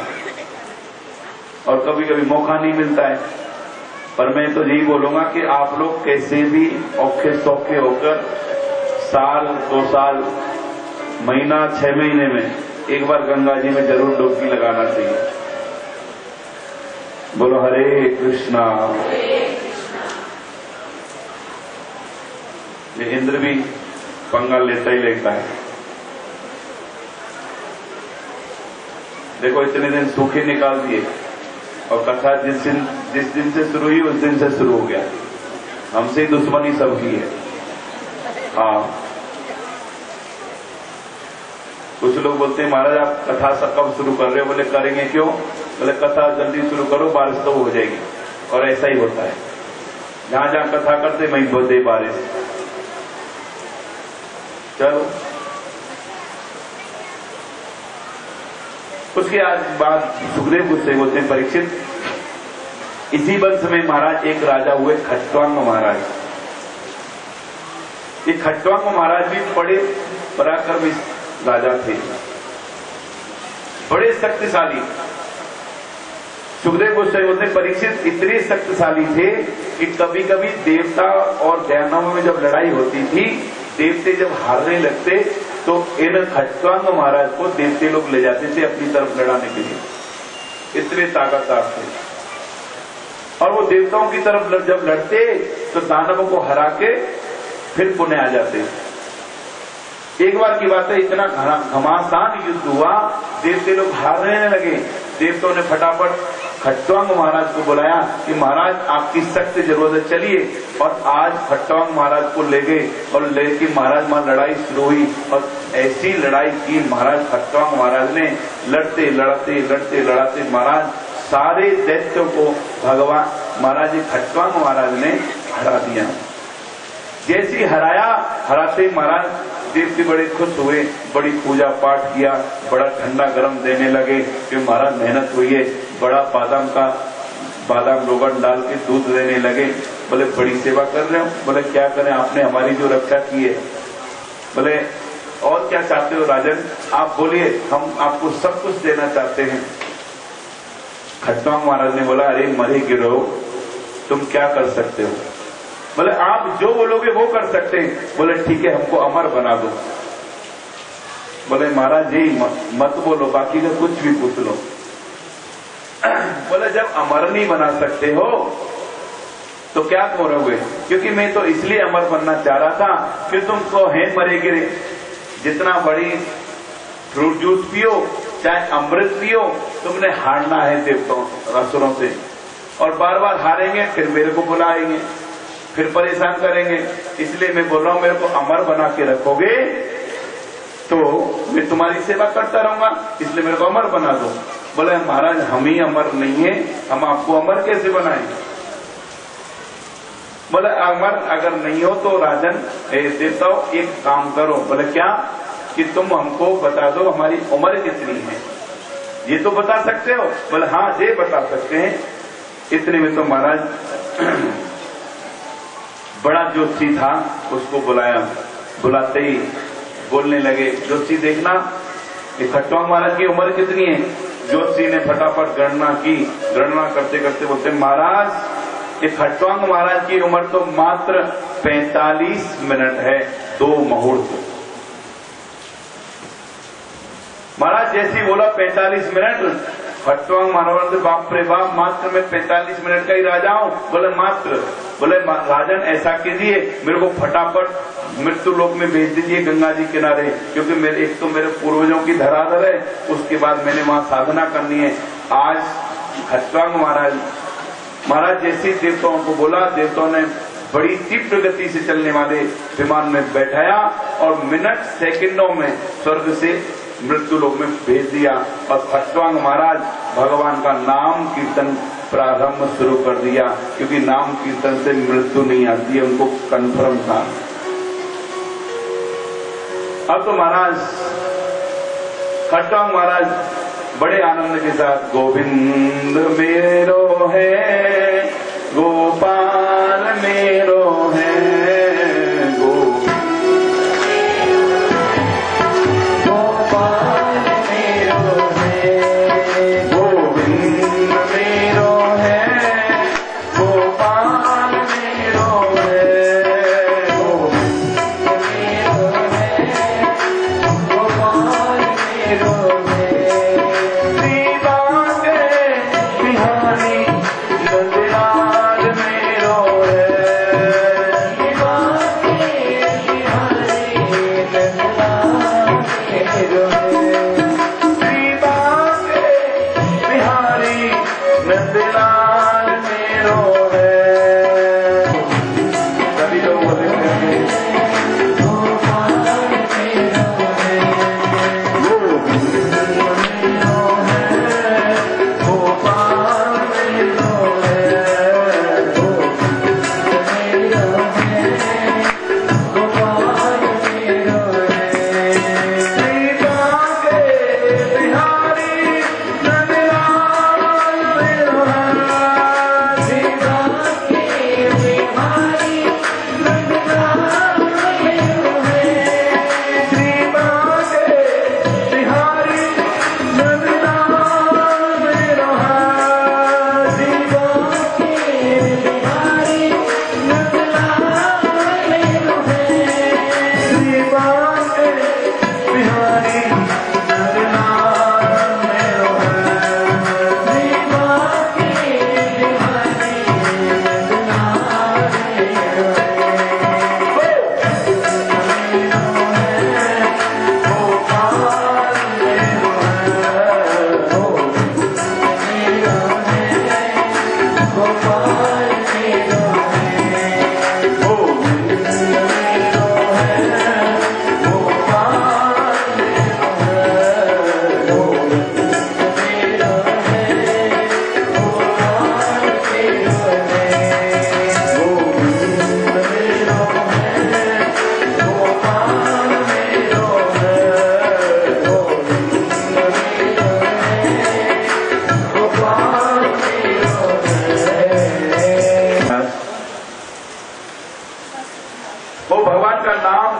और कभी कभी मौका नहीं मिलता है। पर मैं तो यही बोलूंगा कि आप लोग कैसे भी औखे सौखे होकर साल 2 साल महीना 6 महीने में एक बार गंगा जी में जरूर डुबकी लगाना चाहिए। बोलो हरे कृष्णा। ये इंद्र भी पंगा लेता ही लेता है। देखो इतने दिन सूखे निकाल दिए और कथा जिस दिन से शुरू हुई उस दिन से शुरू हो गया। हमसे दुश्मनी सबकी है। हाँ, कुछ लोग बोलते हैं महाराज आप कथा कब शुरू कर रहे हो? बोले करेंगे क्यों? बोले कथा जल्दी शुरू करो, बारिश तो हो जाएगी। और ऐसा ही होता है, जहां जहां कथा करते वहीं होते बारिश। चलो, उसके आज बाद सुखदेव गुस्से होते हैं, परीक्षित इसी वंश में महाराज एक राजा हुए खट्वांग महाराज। ये खट्वांग महाराज भी बड़े पराक्रमी राजा थे, बड़े शक्तिशाली। सुखदेव गोस्वामी बोलते परीक्षित इतने शक्तिशाली थे कि कभी कभी देवता और दानवों में जब लड़ाई होती थी, देवते जब हारने लगते तो इन खट्वांग महाराज को देवते लोग ले जाते थे अपनी तरफ लड़ाने के लिए। इतने ताकतवर थे। और वो देवताओं की तरफ जब लड़ते तो दानवों को हरा के फिर पुणे आ जाते। एक बार की बात है, इतना घमासान युद्ध हुआ, देवते लोग हारने लगे। देवताओं ने फटाफट खट्वांग महाराज को बुलाया कि महाराज आपकी सख्त जरूरत है, चलिए। और आज खट्वांग महाराज को ले गए और लेके महाराज वहां लड़ाई शुरू हुई। और ऐसी लड़ाई की महाराज खट्वांग महाराज ने, लड़ते लड़ते लड़ते लड़ाते महाराज सारे दैत्यों को भगवान महाराज खट्वांग महाराज ने हरा दिया। जैसी हराया, हराते महाराज देवते बड़े खुश हुए, बड़ी पूजा पाठ किया, बड़ा ठंडा गरम देने लगे कि महाराज मेहनत हुई है। बड़ा बादाम रोगन डाल के दूध देने लगे। बोले बड़ी सेवा कर रहे हो? बोले क्या करें, आपने हमारी जो रक्षा की है। बोले और क्या चाहते हो राजन, आप बोलिए, हम आपको सब कुछ देना चाहते हैं। खट्वांग महाराज ने बोला अरे मरे गिरो, तुम क्या कर सकते हो? बोले आप जो बोलोगे वो कर सकते हैं। बोले ठीक है, हमको अमर बना दो। बोले महाराज जी मत बोलो, बाकी का कुछ भी पूछ लो। बोले जब अमर नहीं बना सकते हो तो क्या करोगे? क्योंकि मैं तो इसलिए अमर बनना चाह रहा था कि तुमको है मरे गिरे, जितना बड़ी फ्रूट जूस पियो चाहे अमृत पियो, तुमने हारना है देवताओं असुरों से। और बार बार हारेंगे फिर मेरे को बुलाएंगे, फिर परेशान करेंगे। इसलिए मैं बोल रहा हूं मेरे को अमर बना के रखोगे तो मैं तुम्हारी सेवा करता रहूंगा, इसलिए मेरे को अमर बना दो। बोले महाराज हम ही अमर नहीं है, हम आपको अमर कैसे बनाएं? बोले अमर अगर नहीं हो तो राजन देवताओं एक काम करो। बोले क्या? कि तुम हमको बता दो हमारी उम्र कितनी है, ये तो बता सकते हो? बोले हाँ ये बता सकते हैं। इतने में तो महाराज बड़ा ज्योतिषी था, उसको बुलाया। बुलाते ही बोलने लगे, ज्योतिषी देखना ये खट्वांग महाराज की उम्र कितनी है? ज्योतिषी ने फटाफट गणना की। गणना करते करते बोलते महाराज कि खट्टवांग महाराज की उम्र तो मात्र 45 मिनट है, 2 मुहूर्त। महाराज जैसी बोला 45 मिनट, खट्टवांग महाराज ने बाप रे बाप, मात्र मैं 45 मिनट का ही राजा हूं। बोले मात्र, बोले राजन ऐसा कीजिए, मेरे को फटाफट मृत्यु लोक में भेज दीजिए गंगा जी किनारे, क्योंकि मेरे एक तो मेरे पूर्वजों की धराधर है, उसके बाद मैंने वहां साधना करनी है। आज खट्टवांग महाराज जैसे देवताओं को बोला, देवताओं ने बड़ी तीव्र गति से चलने वाले विमान में बैठाया और मिनट सेकंडों में स्वर्ग से मृत्यु लोक में भेज दिया। और खट्टवांग महाराज भगवान का नाम कीर्तन प्रारंभ शुरू कर दिया, क्योंकि नाम कीर्तन से मृत्यु नहीं आती है, उनको कन्फर्म था। अब तो महाराज खट्टवांग महाराज बड़े आनंद के साथ गोविंद मेरो है, गोपाल मेरो है,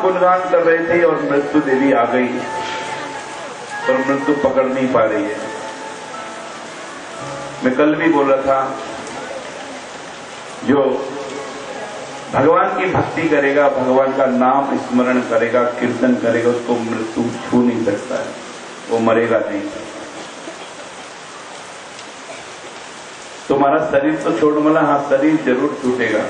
गुणगान कर रहे थे और मृत्यु देवी आ गई, पर मृत्यु पकड़ नहीं पा रही है। मैं कल भी बोल रहा था, जो भगवान की भक्ति करेगा, भगवान का नाम स्मरण करेगा, कीर्तन करेगा, उसको मृत्यु छू नहीं सकता है, वो मरेगा नहीं। तुम्हारा शरीर तो छोड़ मला, हाँ शरीर जरूर छूटेगा,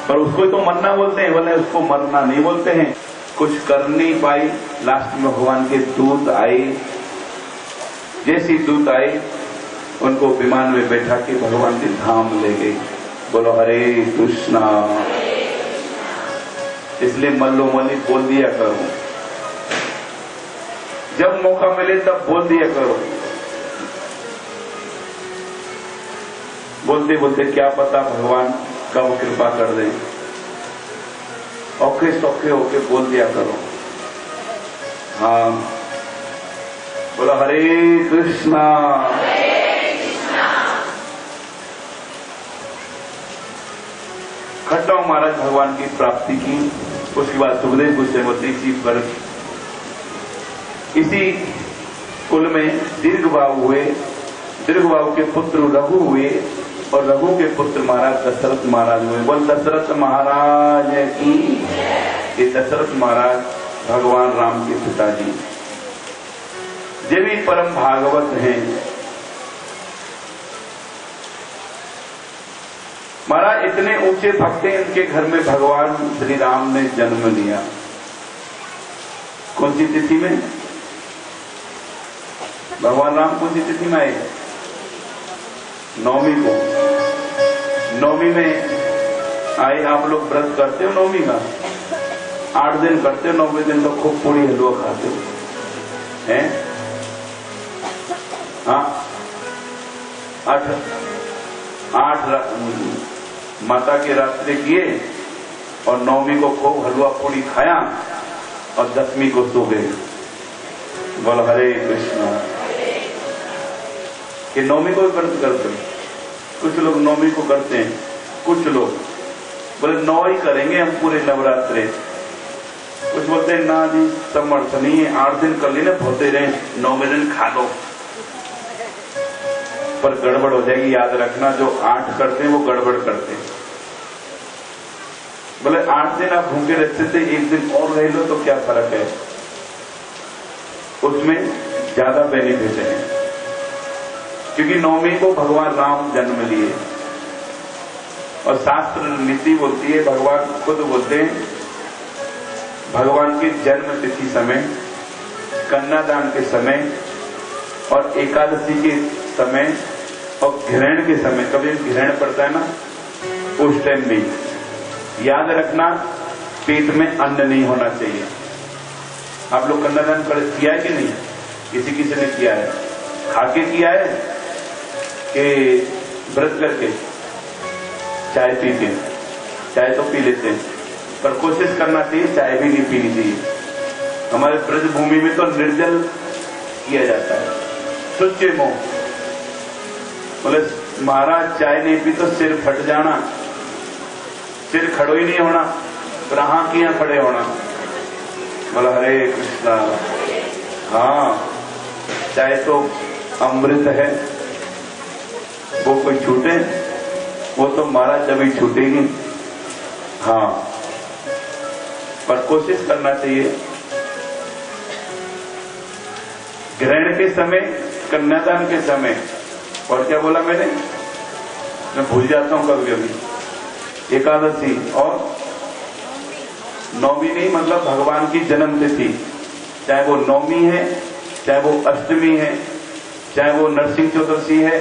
पर उसको तो मरना बोलते हैं, बोले उसको मरना नहीं बोलते हैं। कुछ कर नहीं पाई, लास्ट में भगवान के दूत आए, जैसी दूत आए उनको विमान में बैठा के भगवान के धाम ले गए। बोलो हरे कृष्णा। इसलिए मल्लो मल्ली बोल दिया करो, जब मौका मिले तब बोल दिया करो। बोलते बोलते क्या पता भगवान कब कृपा कर दे, औखे सौखे होके बोल दिया करो। हाँ बोलो हरे कृष्णा। खट्टवांग महाराज भगवान की प्राप्ति की, उसके बाद सुखदेव गोस्वामी इसी पर इसी कुल में दीर्घबाहु हुए, दीर्घबाहु के पुत्र रघु हुए, और रघु के पुत्र महाराज दशरथ महाराज हुए। बोल दशरथ महाराज की। ये दशरथ महाराज भगवान राम के पिताजी, ये भी परम भागवत हैं। महाराज इतने ऊंचे भक्त हैं, इनके घर में भगवान श्री राम ने जन्म लिया। कौन सी तिथि में? भगवान राम कौन सी तिथि में आए? नवमी को। नवमी में आए। आप लोग व्रत करते हो नवमी का? 8 दिन करते हो, 9वें दिन तो खूब पूरी हलवा खाते हो हैं? हाँ, 8 माता के रात्रि किए और नवमी को खूब हलवा पूरी खाया और 10वीं को सो गए। बोल हरे कृष्णा। कि नवमी को भी व्रत करते हैं। कुछ लोग नवमी को करते हैं, कुछ लोग बोले 9 ही करेंगे हम पूरे नवरात्रे। कुछ बोलते हैं ना जी समर्थ नहीं है, 8 दिन कर लेना, होते रहे, 9वें दिन खा लो। पर गड़बड़ हो जाएगी, याद रखना, जो 8 करते हैं वो गड़बड़ करते हैं। बोले 8 दिन आप भूखे रहते थे, 1 दिन और रह लो तो क्या फर्क है? उसमें ज्यादा बेनिफिट है, क्योंकि नवमी को भगवान राम जन्म लिए और शास्त्र नीति बोलती है, भगवान खुद बोलते हैं, भगवान के जन्म तिथि समय, कन्यादान के समय और एकादशी के समय और ग्रहण के समय, कभी ग्रहण पड़ता है ना, उस टाइम भी याद रखना पेट में अन्न नहीं होना चाहिए। आप लोग कन्यादान किया है कि नहीं? किसी किसी ने किया है? खा के किया है कि व्रत करके? चाय पी के? चाय तो पी लेते हैं, पर कोशिश करना चाहिए चाय भी नहीं पीनी चाहिए। हमारे ब्रज भूमि में तो निर्जल किया जाता है, शुद्ध मोह। बोले महाराज चाय नहीं पी तो सिर फट जाना, सिर खड़ो ही नहीं होना, रहा किया खड़े होना। बोला हरे कृष्णा। हाँ, चाय तो अमृत है, वो कोई छूटे? वो तो महाराज जब ही छूटेगी। हाँ, पर कोशिश करना चाहिए ग्रहण के समय, कन्यादान के समय, और क्या बोला मैंने? मैं भूल जाता हूं कभी कभी। एकादशी और नवमी नहीं, मतलब भगवान की जन्म तिथि, चाहे वो नवमी है, चाहे वो अष्टमी है, चाहे वो नरसिंह चतुर्थी है,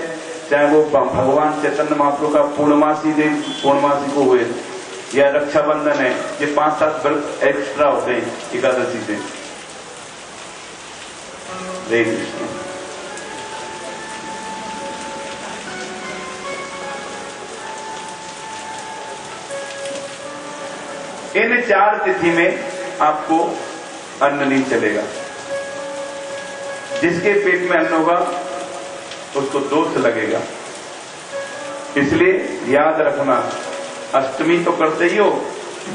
चाहे वो भगवान चैतन्य महाप्रभु का पूर्णमासी को हुए, या रक्षाबंधन है, ये 5-7 व्रत एक्स्ट्रा होते हैं एकादशी से। हरे कृष्ण। इन 4 तिथि में आपको अन्न नहीं चलेगा। जिसके पेट में अन्न होगा उसको दोष लगेगा। इसलिए याद रखना, अष्टमी तो करते ही हो,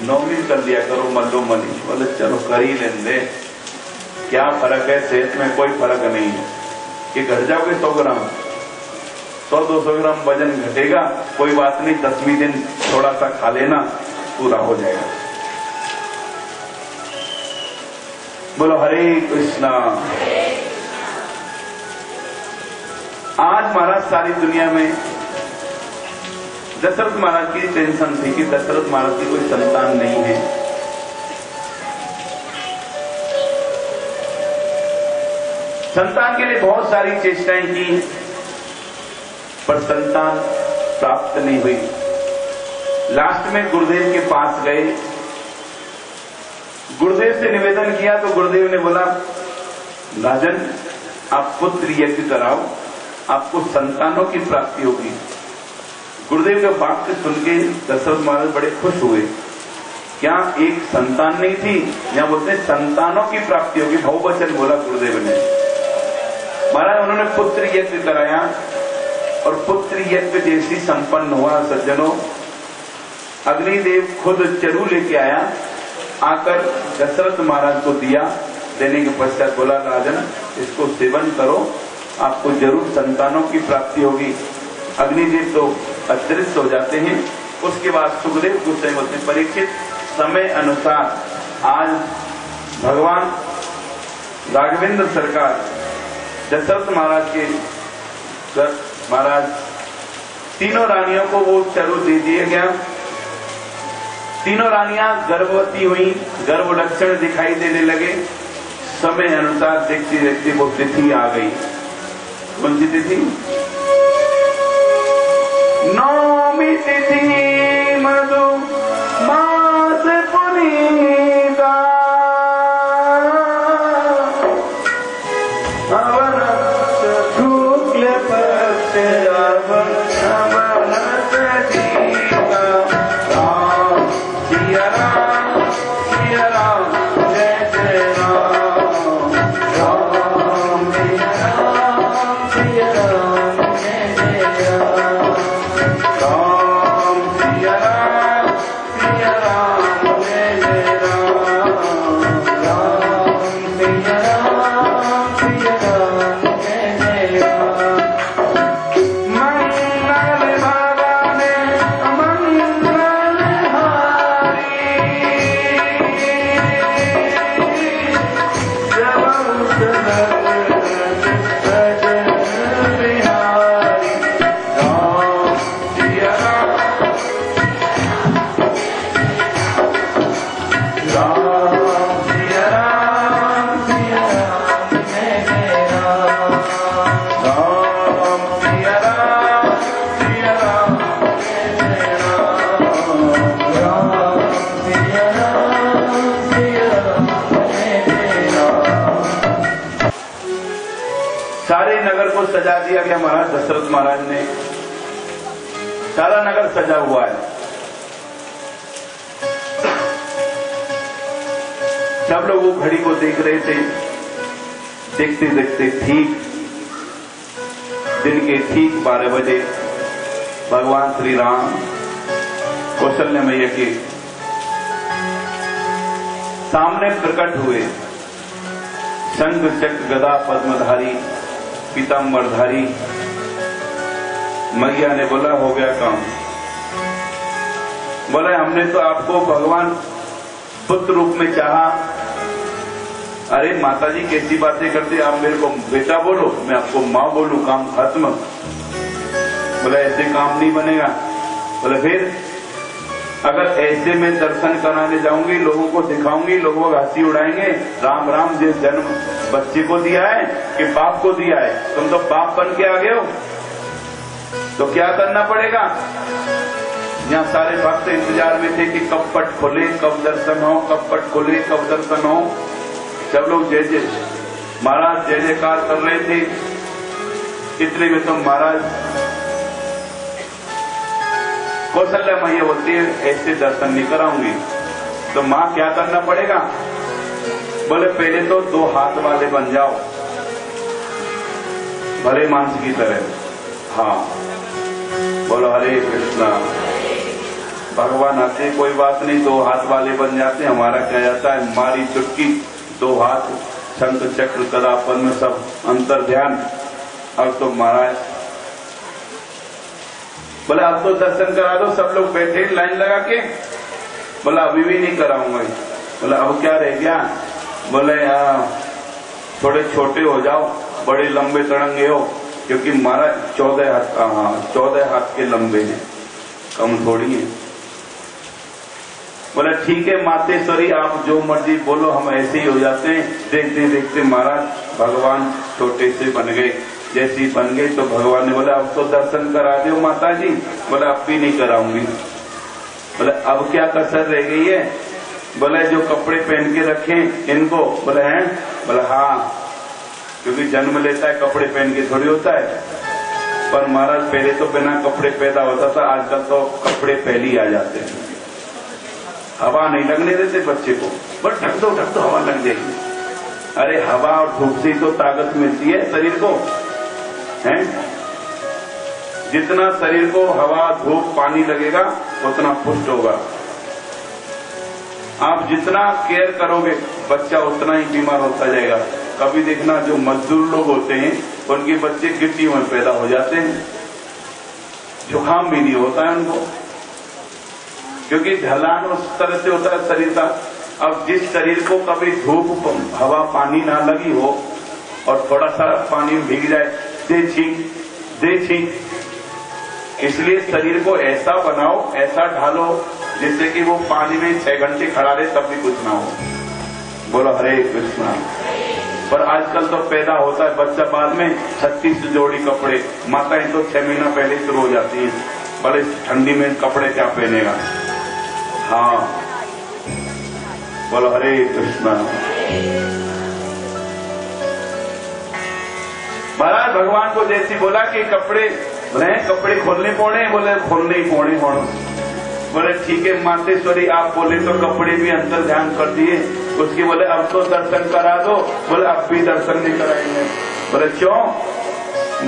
नवमी कर लिया करो मल्लो मनी। बोले चलो कर ही लेंगे, क्या फर्क है, सेहत में कोई फर्क नहीं है। कि घट जाओगे 100 ग्राम, 100-200 ग्राम वजन घटेगा, कोई बात नहीं, 10वें दिन थोड़ा सा खा लेना, पूरा हो जाएगा। बोलो हरे कृष्णा। आज महाराज सारी दुनिया में दशरथ महाराज की टेंशन थी कि दशरथ महाराज की कोई संतान नहीं है। संतान के लिए बहुत सारी चेष्टाएं की, पर संतान प्राप्त नहीं हुई। लास्ट में गुरुदेव के पास गए, गुरुदेव से निवेदन किया तो गुरुदेव ने बोला, राजन आप पुत्र यज्ञ कराओ, आपको संतानों की प्राप्ति होगी। गुरुदेव का वाक्य सुन के दशरथ महाराज बड़े खुश हुए। क्या एक संतान नहीं थी, यहाँ बोलते संतानों की प्राप्ति होगी, बहुवचन बोला गुरुदेव ने। महाराज उन्होंने पुत्र यज्ञ कराया और पुत्र यज्ञ जैसी संपन्न हुआ। सज्जनों, अग्निदेव खुद चरु लेके आया, आकर दशरथ महाराज को दिया। देने के पश्चात बोला, राजन इसको सेवन करो, आपको जरूर संतानों की प्राप्ति होगी। अग्निदेव तो अदृश्य हो जाते हैं। उसके बाद सुखदेव गोस्वामी बोलते हैं, परीक्षित समय अनुसार आज भगवान राघवेंद्र सरकार दशरथ महाराज के महाराज तीनों रानियों को वो चरु दे दिया गया। तीनों रानियां गर्भवती हुई, गर्भ लक्षण दिखाई देने लगे। समय अनुसार देखते देखते वो तिथि आ गई। कौन सी तिथि? नौमी तिथि मधु मास पुनीता शुक्ल पक्ष सजा दिया गया। महाराज दशरथ महाराज ने सारा नगर सजा हुआ है। सब लोग वो घड़ी को देख रहे थे। देखते देखते ठीक दिन के ठीक 12 बजे भगवान श्री राम कौशल्य मैया के सामने प्रकट हुए। शंख चक्र गदा पद्मधारी पीताम्बरधारी। मैया ने बोला, हो गया काम। बोला, हमने तो आपको भगवान पुत्र रूप में चाहा। अरे माताजी कैसी बातें करते, आप मेरे को बेटा बोलो, मैं आपको माँ बोलूं, काम खत्म। बोला, ऐसे काम नहीं बनेगा। बोला, फिर अगर ऐसे में दर्शन कराने जाऊंगी, लोगों को दिखाऊंगी, लोग हंसी उड़ाएंगे, राम राम जिस जन्म बच्चे को दिया है कि बाप को दिया है, तुम तो बाप बन के आ गए हो, तो क्या करना पड़ेगा। यहाँ सारे भक्त इंतजार में थे कि कब पट खोले, कब दर्शन हो, कब पट खोले, कब दर्शन हो। सब लोग जय जय महाराज जय जयकार कर रहे थे। इतने में तो महाराज कौशल्या मैया बोलती है, ऐसे दर्शन नहीं कराऊंगी। तो माँ क्या करना पड़ेगा। बोले, पहले तो 2 हाथ वाले बन जाओ, भले मांस की तरह। हाँ, बोलो हरे कृष्णा। भगवान आते, कोई बात नहीं, 2 हाथ वाले बन जाते, हमारा क्या जाता है, मारी चुटकी, 2 हाथ, शंख चक्र गदा पद्म सब अंतर ध्यान। अब तो महाराज बोले, अब तो दर्शन करा दो। सब लोग बैठे लाइन लगा के। बोला, अभी भी नहीं कराऊंगा। बोला, अब क्या रह गया। बोले, थोड़े छोटे हो जाओ, बड़े लंबे तड़ंगे हो, क्योंकि महाराज 14 हाथ के लंबे हैं, कम थोड़ी है। बोला, ठीक है मातेश्वरी, आप जो मर्जी बोलो, हम ऐसे ही हो जाते हैं। देखते देखते महाराज भगवान छोटे से बन गए। जैसी बन गई तो भगवान ने बोला, अब तो दर्शन करा दो माता जी। बोला, अब भी नहीं कराऊंगी। बोला, अब क्या कसर रह गई है। बोला, जो कपड़े पहन के रखे इनको। बोला, हैं। बोला, हाँ, क्योंकि जन्म लेता है कपड़े पहन के थोड़ी होता है। पर महाराज पहले तो बिना कपड़े पैदा होता था, आजकल तो कपड़े पहले ही आ जाते हैं। हवा नहीं लगने देते बच्चे को, बस ढक दो हवा लग जाएगी। अरे हवा और धूप से तो ताकत मिलती है शरीर को, है। जितना शरीर को हवा धूप पानी लगेगा उतना पुष्ट होगा। आप जितना केयर करोगे बच्चा उतना ही बीमार होता जाएगा। कभी देखना जो मजदूर लोग होते हैं उनके बच्चे गिट्टियों में पैदा हो जाते हैं। जुकाम भी नहीं होता है उनको, क्योंकि ढलान उस तरह से होता है शरीर का। अब जिस शरीर को कभी धूप हवा पानी ना लगी हो और थोड़ा सा पानी में भीग जाए, दे छींक। इसलिए शरीर को ऐसा बनाओ, ऐसा ढालो जिससे कि वो पानी में 6 घंटे खड़ा रहे तब भी कुछ ना हो। बोलो हरे कृष्णा। पर आजकल तो पैदा होता है बच्चा, बाद में 36 जोड़ी कपड़े, माताएं तो 6 महीना पहले शुरू हो जाती है, बड़े ठंडी में कपड़े क्या पहनेगा। हाँ, बोलो हरे कृष्णा। महाराज भगवान को जैसी बोला कि कपड़े खोलने पौड़े, बोले खोलने ही पौड़े होना। बोले ठीक है मातेश्वरी, आप बोले तो कपड़े भी अंतर ध्यान कर दिए। उसके बोले अब तो दर्शन करा दो। बोले अब भी दर्शन नहीं कराएंगे। बोले क्यों?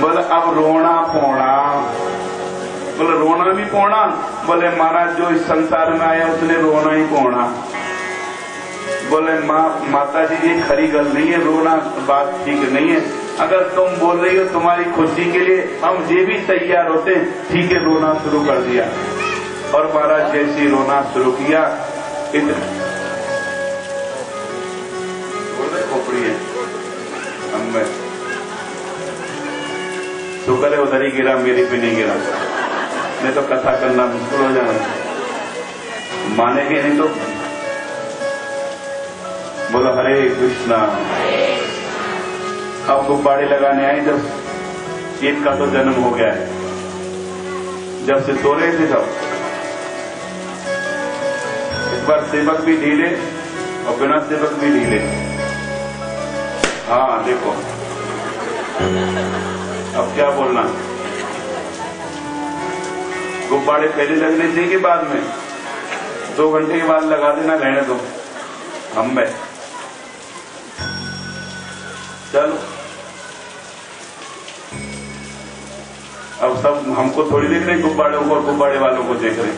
बोले अब रोना पौना। बोले रोना भी पौना? बोले महाराज जो इस संसार में आया उसने रोना ही पौना। बोले माता जी ये खरी गल नहीं है, रोना बात ठीक नहीं है। अगर तुम बोल रही हो तुम्हारी खुशी के लिए हम ये भी तैयार होते हैं, ठीक है। रोना शुरू कर दिया और महाराज जैसी रोना शुरू किया, इतने बोल रहे खोपड़ी है हम शुक्र है उधर ही गिरा, मेरी पे नहीं गिरा, नहीं तो कथा करना मुश्किल हो जाना। मानेंगे नहीं तो। बोलो हरे कृष्णा। अब गुब्बारे लगाने आए, जब एक का तो जन्म हो गया है, जब से सो रहे थे सब। इस बार सेवक भी ढीले और बिना सेवक भी ढीले। हाँ देखो अब क्या बोलना। गुब्बारे पहले लगने चाहिए कि बाद में? 2 घंटे के बाद लगा देना, रहने दो हम में। चलो अब सब हमको थोड़ी देख रहे गुब्बारों को और गुब्बारे वालों को देख रहे।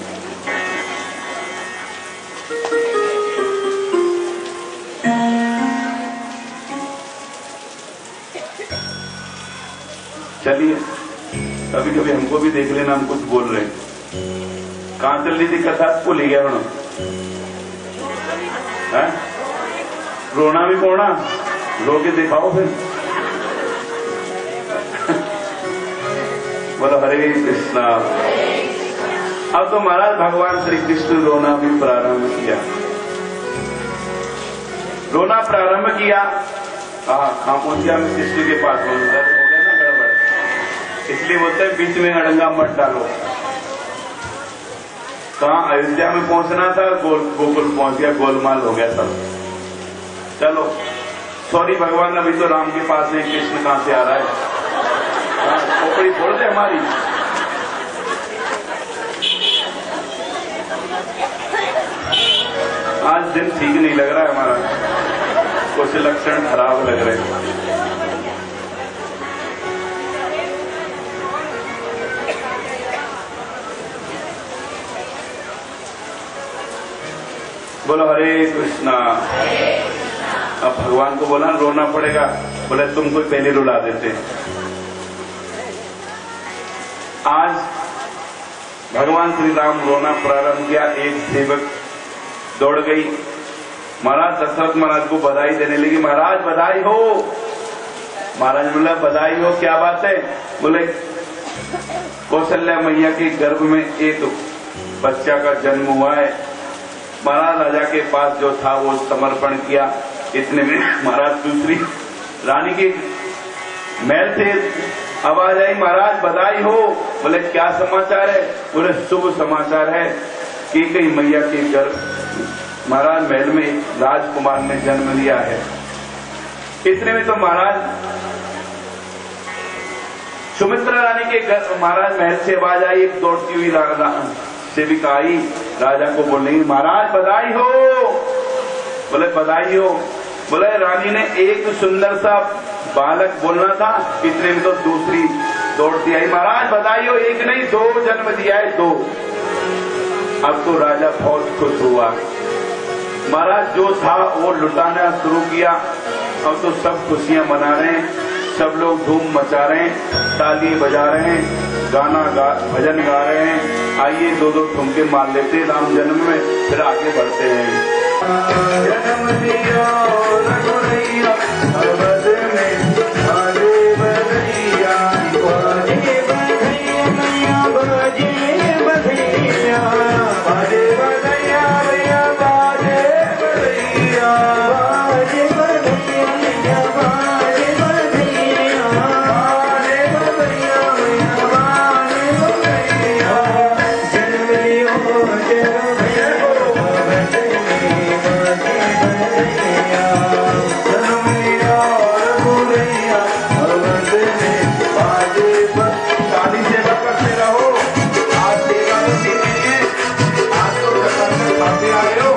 चलिए कभी कभी हमको भी देख लेना, हम कुछ बोल रहे हैं। कहां चल रही थी कथा? भूल ही गया होना। रोना भी पौना, रो के दिखाओ फिर। बोलो हरे कृष्णा। अब तो महाराज भगवान श्री कृष्ण रोना भी प्रारंभ किया। रोना प्रारंभ किया। कहां पहुंच गया मैं? कृष्ण के पास हो गया ना गड़बड़। इसलिए बोलते हैं बीच में अड़ंगा मत डालो। कहां? अयोध्या में पहुंचना था, गोकुल पहुंच गया, गोलमाल हो गया सब। चलो सॉरी भगवान, अभी तो राम के पास नहीं, कृष्ण कहां से आ रहा है? खोपड़ी छोड़ दे हमारी। आज दिन ठीक नहीं लग रहा है हमारा, कुछ लक्षण खराब लग रहे हैं। बोलो हरे कृष्णा। अब भगवान को बोला रोना पड़ेगा। बोले तुमको पहले रुला देते। आज भगवान श्री राम रोना प्रारंभ किया। एक सेवक दौड़ गई, महाराज दशरथ महाराज को बधाई देने लगी। महाराज बधाई हो। महाराज बोला बधाई हो, क्या बात है? बोले कौशल्या मैया के गर्भ में एक बच्चा का जन्म हुआ है। महाराज राजा के पास जो था वो समर्पण किया। इतने में महाराज दूसरी रानी के महल से आवाज आई, महाराज बधाई हो। बोले क्या समाचार है? बोले शुभ समाचार है कि कई मैया के गर्भ महाराज महल में राजकुमार ने जन्म लिया है। इतने में तो महाराज सुमित्रा रानी के घर महाराज महल से आवाज आई। एक दौड़ती हुई सेविका आई, राजा को बोल रही महाराज बधाई हो। बोले बधाई हो। बोले रानी ने एक सुंदर सा बालक बोलना था, इतने में तो दूसरी दौड़ती आई, महाराज बधाई हो, एक नहीं 2 जन्म दिया है, 2। अब तो राजा बहुत खुश हुआ। महाराज जो था वो लुटाना शुरू किया। अब तो सब खुशियां मना रहे हैं, सब लोग धूम मचा रहे हैं, ताली बजा रहे हैं। भजन गा रहे हैं। आइए दो दो ठुमके मार लेते हैं राम जन्म में, फिर आगे बढ़ते हैं। जन्म लिया रघुरैया अवध में बाजे बधैया, बाजे बधैया मैया बाजे बधैया, बाजे बधैया मैया बाजे बधैया, बाजे बधैया मैया बाजे बधैया, बाजे बधैया मैया बाजे बधैया। जन्म लियो जन्म शादी सेवा करते रहो। आज सेवा तो देनी है, आज तो खाते आए हो।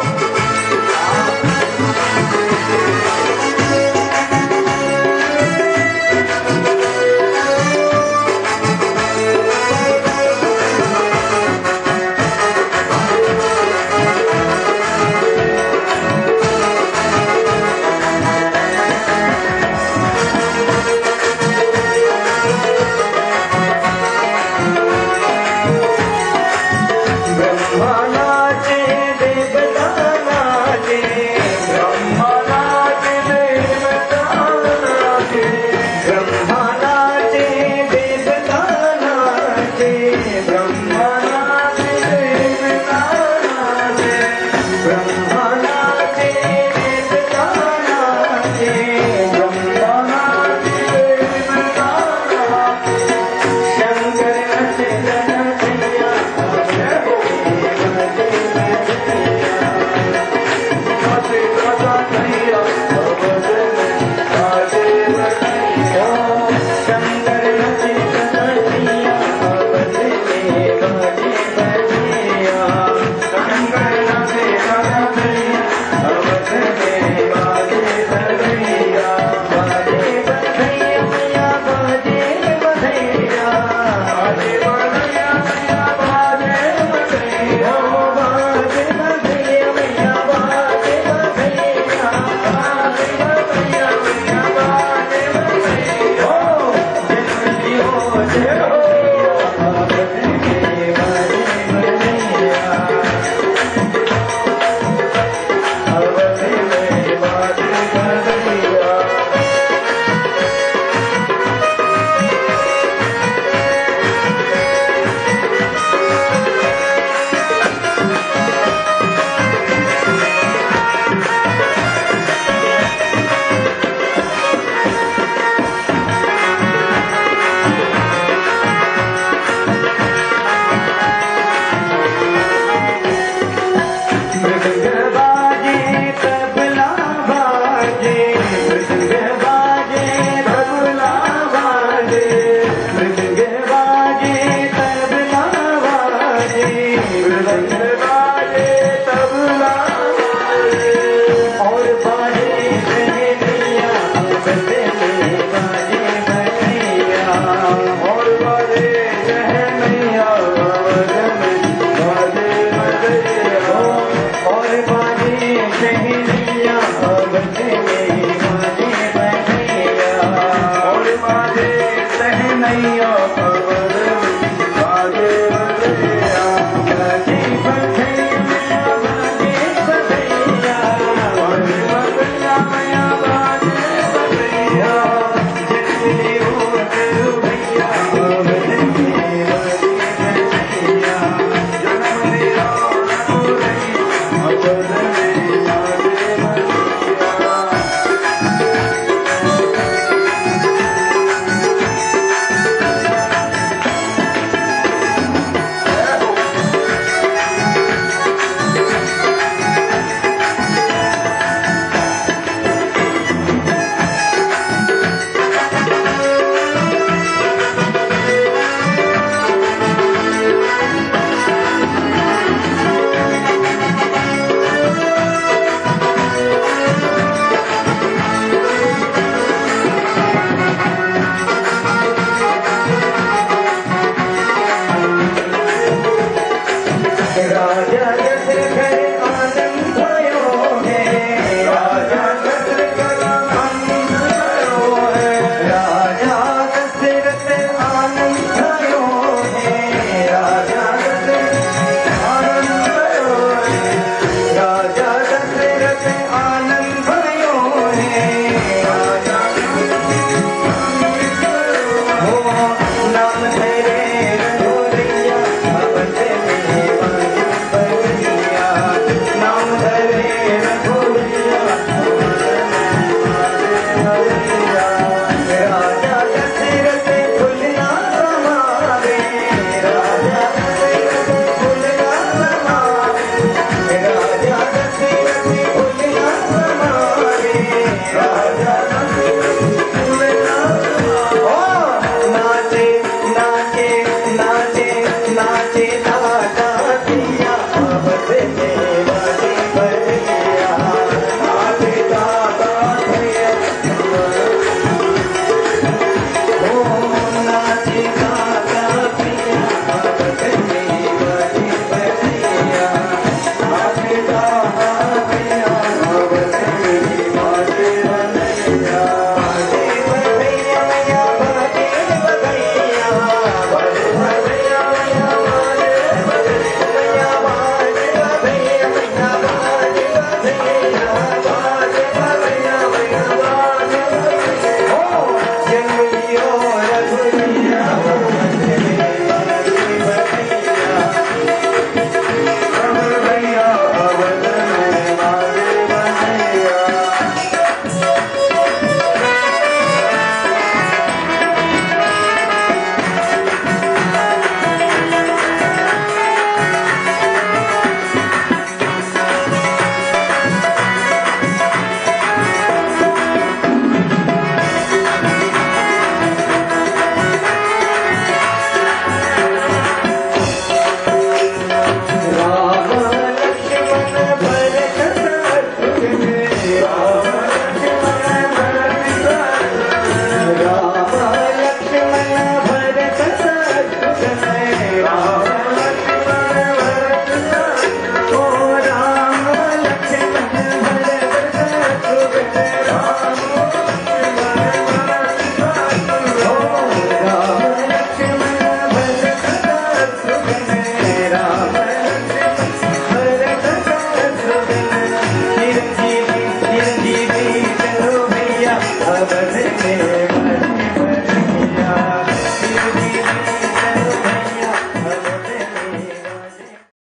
Thank you.